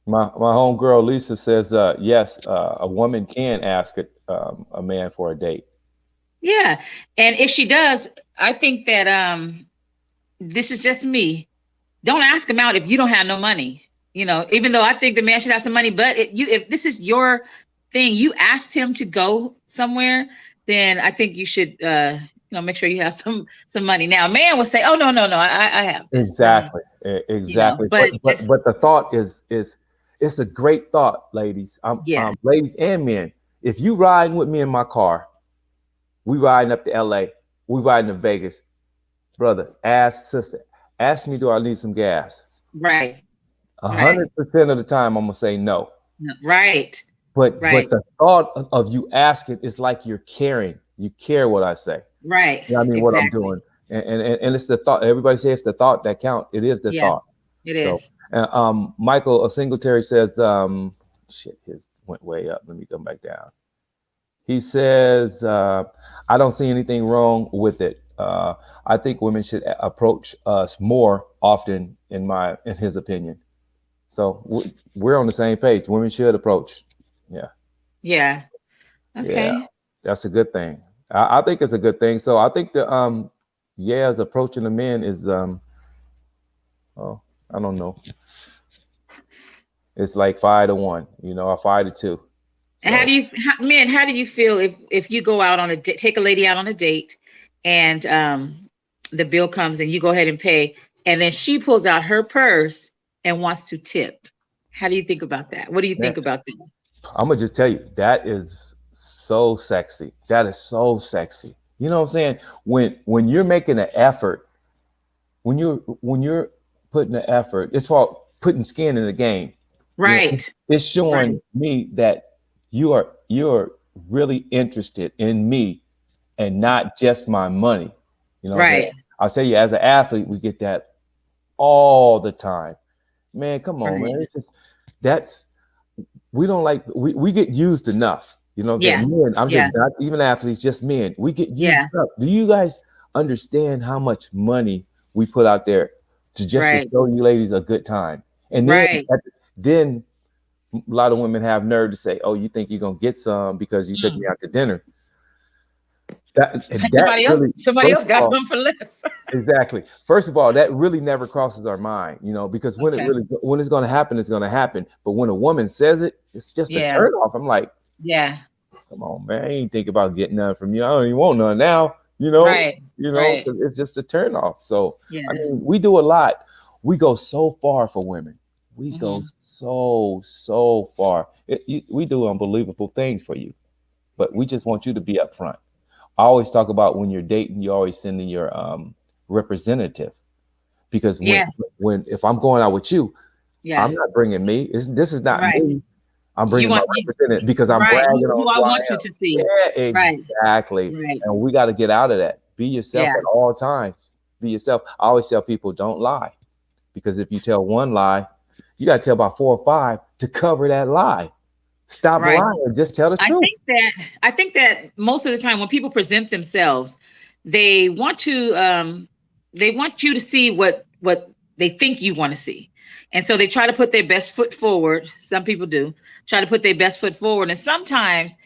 My homegirl Lisa says yes, a woman can ask a man for a date. yeah, and if she does, I think that this is just me. Don't ask him out if you don't have no money. You know, even though I think the man should have some money, but if this is your thing, you asked him to go somewhere, then I think you should, you know, make sure you have some money. Now, a man will say, "Oh no, I have this." Exactly. You know, but the thought is it's a great thought, ladies. Yeah. Ladies and men. If you riding with me in my car, we riding up to LA, we riding to Vegas, brother, sister, ask me, do I need some gas? Right. 100% of the time, I'm gonna say no. Right. But the thought of you asking is like you're caring. You care what I say. Right. You know what I mean? What I'm doing. And it's the thought. Everybody says it's the thought that count. It is the thought. It is. Michael Singletary says, shit, his went way up. Let me come back down. He says, I don't see anything wrong with it. I think women should approach us more often, in his opinion. So we're on the same page. Women should approach. Yeah. Yeah. Okay. Yeah, that's a good thing. I think it's a good thing. So I think the as approaching the men is I don't know. It's like 5-1, you know, or 5-2. So. And how do you feel if you go out on take a lady out on a date and the bill comes and you go ahead and pay and then she pulls out her purse and wants to tip? How do you think about that? What do you think about that? I'm gonna just tell you, that is so sexy. That is so sexy. You know what I'm saying? When you're making an effort, when you're putting an effort, it's called putting skin in the game. Right. You know, it's showing me that you're really interested in me and not just my money. You know, right. I'll tell you, as an athlete, we get that all the time. Man, come on, man. It's just we get used enough. You know what I'm saying? Men, just not even athletes, just men. We get used up. Do you guys understand how much money we put out there to to show you ladies a good time? And then a lot of women have nerve to say, "Oh, you think you're gonna get some because you took me out to dinner?" Somebody else got some for less. Exactly. First of all, that really never crosses our mind, you know, because when it's going to happen, it's going to happen. But when a woman says it, it's just a turn off. I'm like, come on, man, I ain't think about getting none from you. I don't even want none now, you know. Cause it's just a turn off. So I mean, we do a lot. We go so far for women. We go so far. We do unbelievable things for you, but we just want you to be upfront. I always talk about when you're dating, you always send in your representative, because if I'm going out with you, I'm not bringing me. This is not me. I'm bringing my representative because I'm bragging on who I want you to see. Yeah, exactly. Right. And we got to get out of that. Be yourself at all times. Be yourself. I always tell people, don't lie, because if you tell one lie, you got to tell about 4 or 5 to cover that lie. Stop lying. Just tell the truth. I think that most of the time when people present themselves, they want you to see what they think you want to see. And so they try to put their best foot forward. Some people do try to put their best foot forward. And sometimes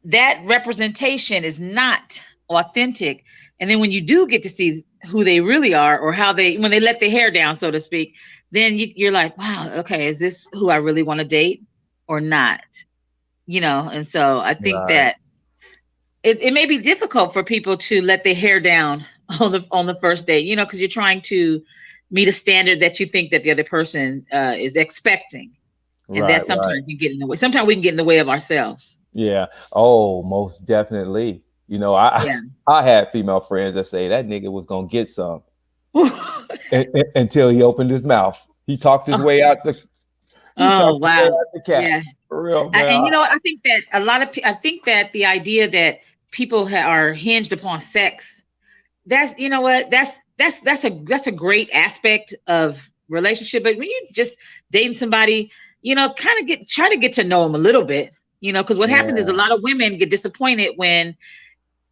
that representation is not authentic. And then when you do get to see who they really are, or when they let their hair down, so to speak, then you're like, wow, okay, is this who I really want to date or not? You know? And so I think that it may be difficult for people to let their hair down on the first date, you know, because you're trying to meet a standard that you think that the other person is expecting. And that sometimes can get in the way. Sometimes we can get in the way of ourselves. Yeah. Oh, most definitely. You know, I had female friends that say that nigga was gonna get some until he opened his mouth. He talked his way out the. Oh wow! The cat. Yeah, for real, man. And you know, I think that I think that the idea that people are hinged upon sex, that's, you know what, that's a great aspect of relationship. But when you're just dating somebody, you know, kind of try to get to know them a little bit, you know, because what happens is a lot of women get disappointed when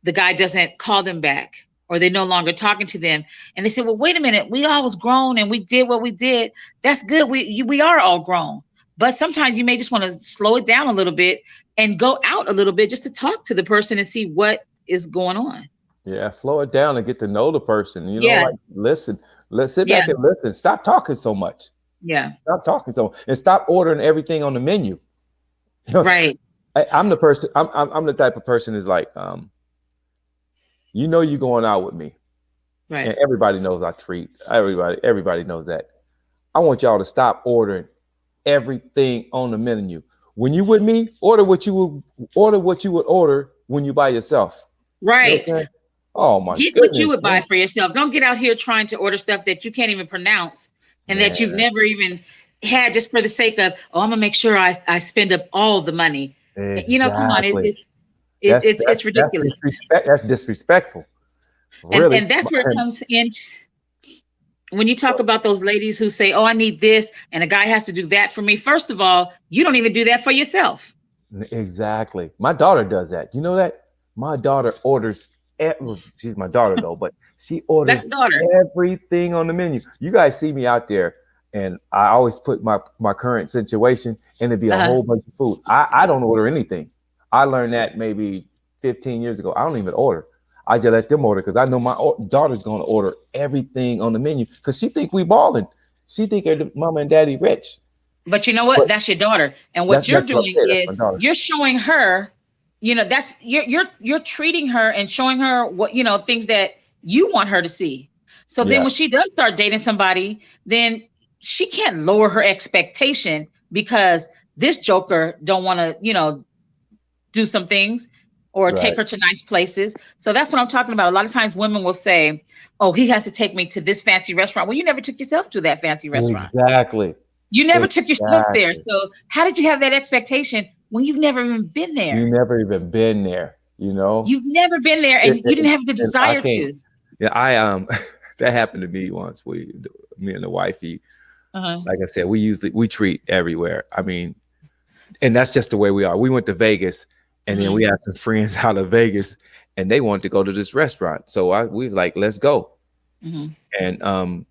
the guy doesn't call them back or they're no longer talking to them. And they say, well, wait a minute, we all was grown and we did what we did. That's good. We are all grown. But sometimes you may just want to slow it down a little bit and go out a little bit just to talk to the person and see what is going on. Yeah, slow it down and get to know the person. You know, like listen, let's sit back and listen. Stop talking so much. Yeah. Stop talking so much and stop ordering everything on the menu. Right. I'm the person, I'm the type of person is like, you know, you're going out with me. Right. And everybody knows I treat everybody knows that. I want y'all to stop ordering everything on the menu. When you with me, order what you would order when you by yourself. Right. You know, oh my Get goodness, what you would buy for yourself. Don't get out here trying to order stuff that you can't even pronounce and that you've never even had, just for the sake of, oh, I'm gonna make sure I spend up all the money. Exactly. You know, come on, it's ridiculous. That's disrespectful. Really. And that's where it comes in. When you talk about those ladies who say, oh, I need this, and a guy has to do that for me. First of all, you don't even do that for yourself. Exactly. My daughter does that. You know that? My daughter orders, she's my daughter though, but she orders everything on the menu. You guys see me out there, and I always put my current situation, and it'd be a whole bunch of food. I don't order anything. I learned that maybe 15 years ago. I don't even order. I just let them order because I know my daughter's going to order everything on the menu because she think we balling. She think her mama and daddy rich. But you know what? That's your daughter. And what you're doing is you're showing her, you know, that's you're treating her and showing her what, you know, things that you want her to see. So then when she does start dating somebody, then she can't lower her expectation because this joker don't want to, you know, do some things or take her to nice places. So that's what I'm talking about. A lot of times women will say, oh, he has to take me to this fancy restaurant. Well, you never took yourself to that fancy restaurant. Exactly. You never took yourself there. So how did you have that expectation when you've never even been there? You never even been there, you know? You've never been there and you didn't have the desire to. Yeah, that happened to me once. Me and the wifey, like I said, we treat everywhere. I mean, and that's just the way we are. We went to Vegas. And then we had some friends out of Vegas and they wanted to go to this restaurant. So we was like, let's go. And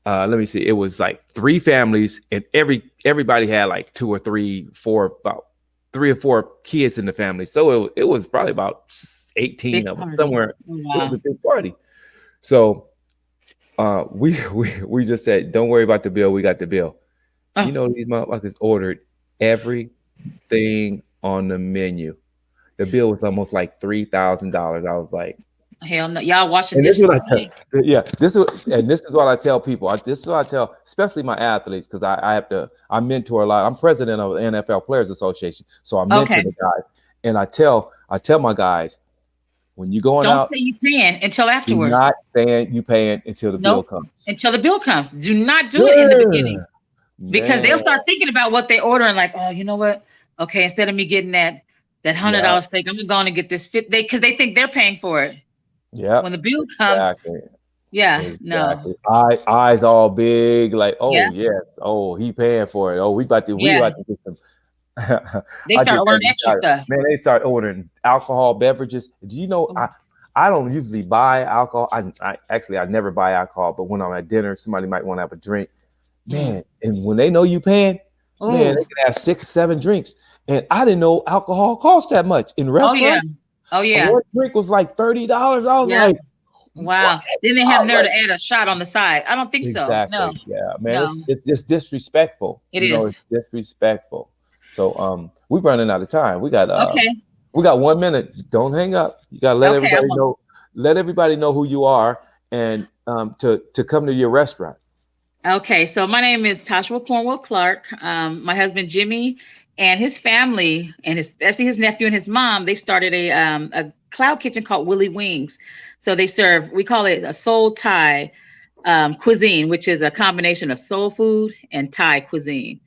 let me see, it was like 3 families and everybody had like 2 or 3, 4, about 3 or 4 kids in the family. So it was probably about 18 of them somewhere. Wow. It was a big party. So we just said, don't worry about the bill. We got the bill. You know, these motherfuckers ordered everything on the menu. The bill was almost like $3,000. I was like, hell no, y'all watching this. This is what I tell people. This is what I tell, especially my athletes, because I mentor a lot. I'm president of the NFL Players Association, so I mentor the guys, and I tell my guys, when you going out, don't say you paying until afterwards. Do not saying you paying until the bill comes. Until the bill comes. Do not do it in the beginning, because they'll start thinking about what they order and like, oh, you know what? Okay, instead of me getting that $100 steak, I'm going to get this because they think they're paying for it. Yeah. When the bill comes, no. Eyes all big, like, oh yes, oh he paying for it. Oh, we about to get some. They start ordering extra stuff. Man, they start ordering alcohol beverages. Do you know? I don't usually buy alcohol. I never buy alcohol, but when I'm at dinner, somebody might want to have a drink. Man, and when they know you paying, man, they can have 6, 7 drinks. And I didn't know alcohol cost that much in restaurants. Oh yeah. One drink was like $30. I was like, wow. What? Then they have there to add a shot on the side. I don't think so. No. Yeah, man, it's just disrespectful. It's disrespectful. So we're running out of time. We got we got 1 minute. Don't hang up. You gotta let everybody know. Let everybody know who you are and to come to your restaurant. Okay, so my name is Tashua Cornwell Clark. My husband Jimmy and his family and his nephew and his mom, they started a cloud kitchen called Willie Wings. So they serve, we call it a soul Thai cuisine, which is a combination of soul food and Thai cuisine.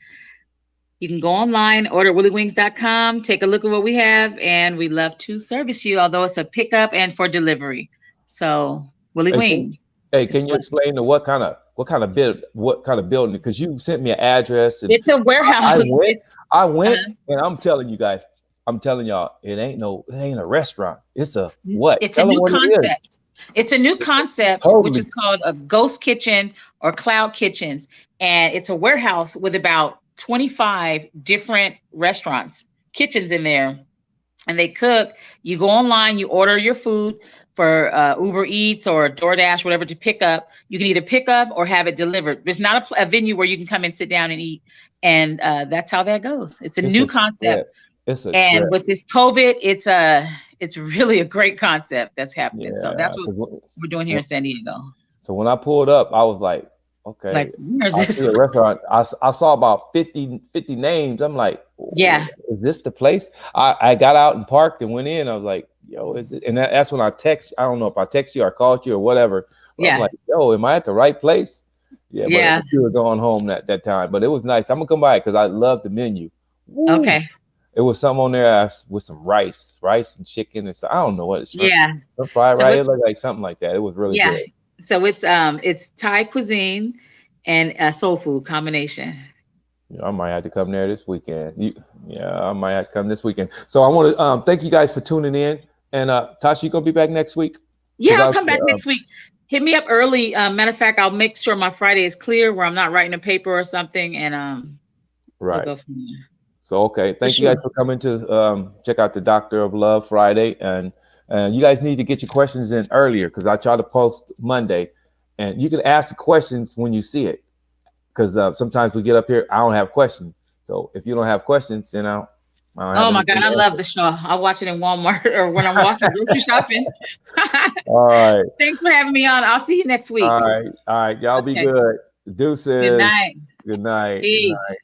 You can go online, order williewings.com, take a look at what we have, and we love to service you, although it's a pickup and for delivery. So Willie Wings. Can you explain to what kind of building? Because you sent me an address. And it's a warehouse. I went, and I'm telling you guys, I'm telling y'all, it ain't a restaurant. It's a what? It's a new concept. It's a new concept, which is called a ghost kitchen or cloud kitchens, and it's a warehouse with about 25 different restaurants, kitchens in there, and they cook. You go online, you order your food for Uber Eats or DoorDash, whatever, to pick up. You can either pick up or have it delivered. There's not a venue where you can come and sit down and eat, and that's how that goes. It's a new concept. And with this COVID, it's really a great concept that's happening. So that's what we're doing here in San Diego. So when I pulled up, I was like, okay, like, where's this restaurant? I saw about 50 names. I'm like, yeah, is this the place? I got out and parked and went in. I was like, yo, is it? And that's when I text. I don't know if I text you or called you or whatever. I'm like, yo, am I at the right place? Yeah. But you were going home that time, but it was nice. I'm gonna come by because I love the menu. Woo. Okay. It was something on there with some rice and chicken and stuff. I don't know what it's. Fried rice. It looked like something like that. It was really good. So it's Thai cuisine and soul food combination. I might have to come there this weekend. I might have to come this weekend. So I want to thank you guys for tuning in. And Tasha, you gonna be back next week? Yeah, I'll come back next week. Hit me up early. Matter of fact, I'll make sure my Friday is clear where I'm not writing a paper or something. And right. We'll go from there. So okay, thank you guys for coming to check out the Doctor of Love Friday, and you guys need to get your questions in earlier because I try to post Monday, and you can ask the questions when you see it, because sometimes we get up here, I don't have questions. So if you don't have questions, then I don't have. Oh my God, I love the show. I'll watch it in Walmart or when I'm walking grocery shopping. All right. Thanks for having me on. I'll see you next week. All right. Y'all be good. Deuces. Good night. Good night. Peace. Good night.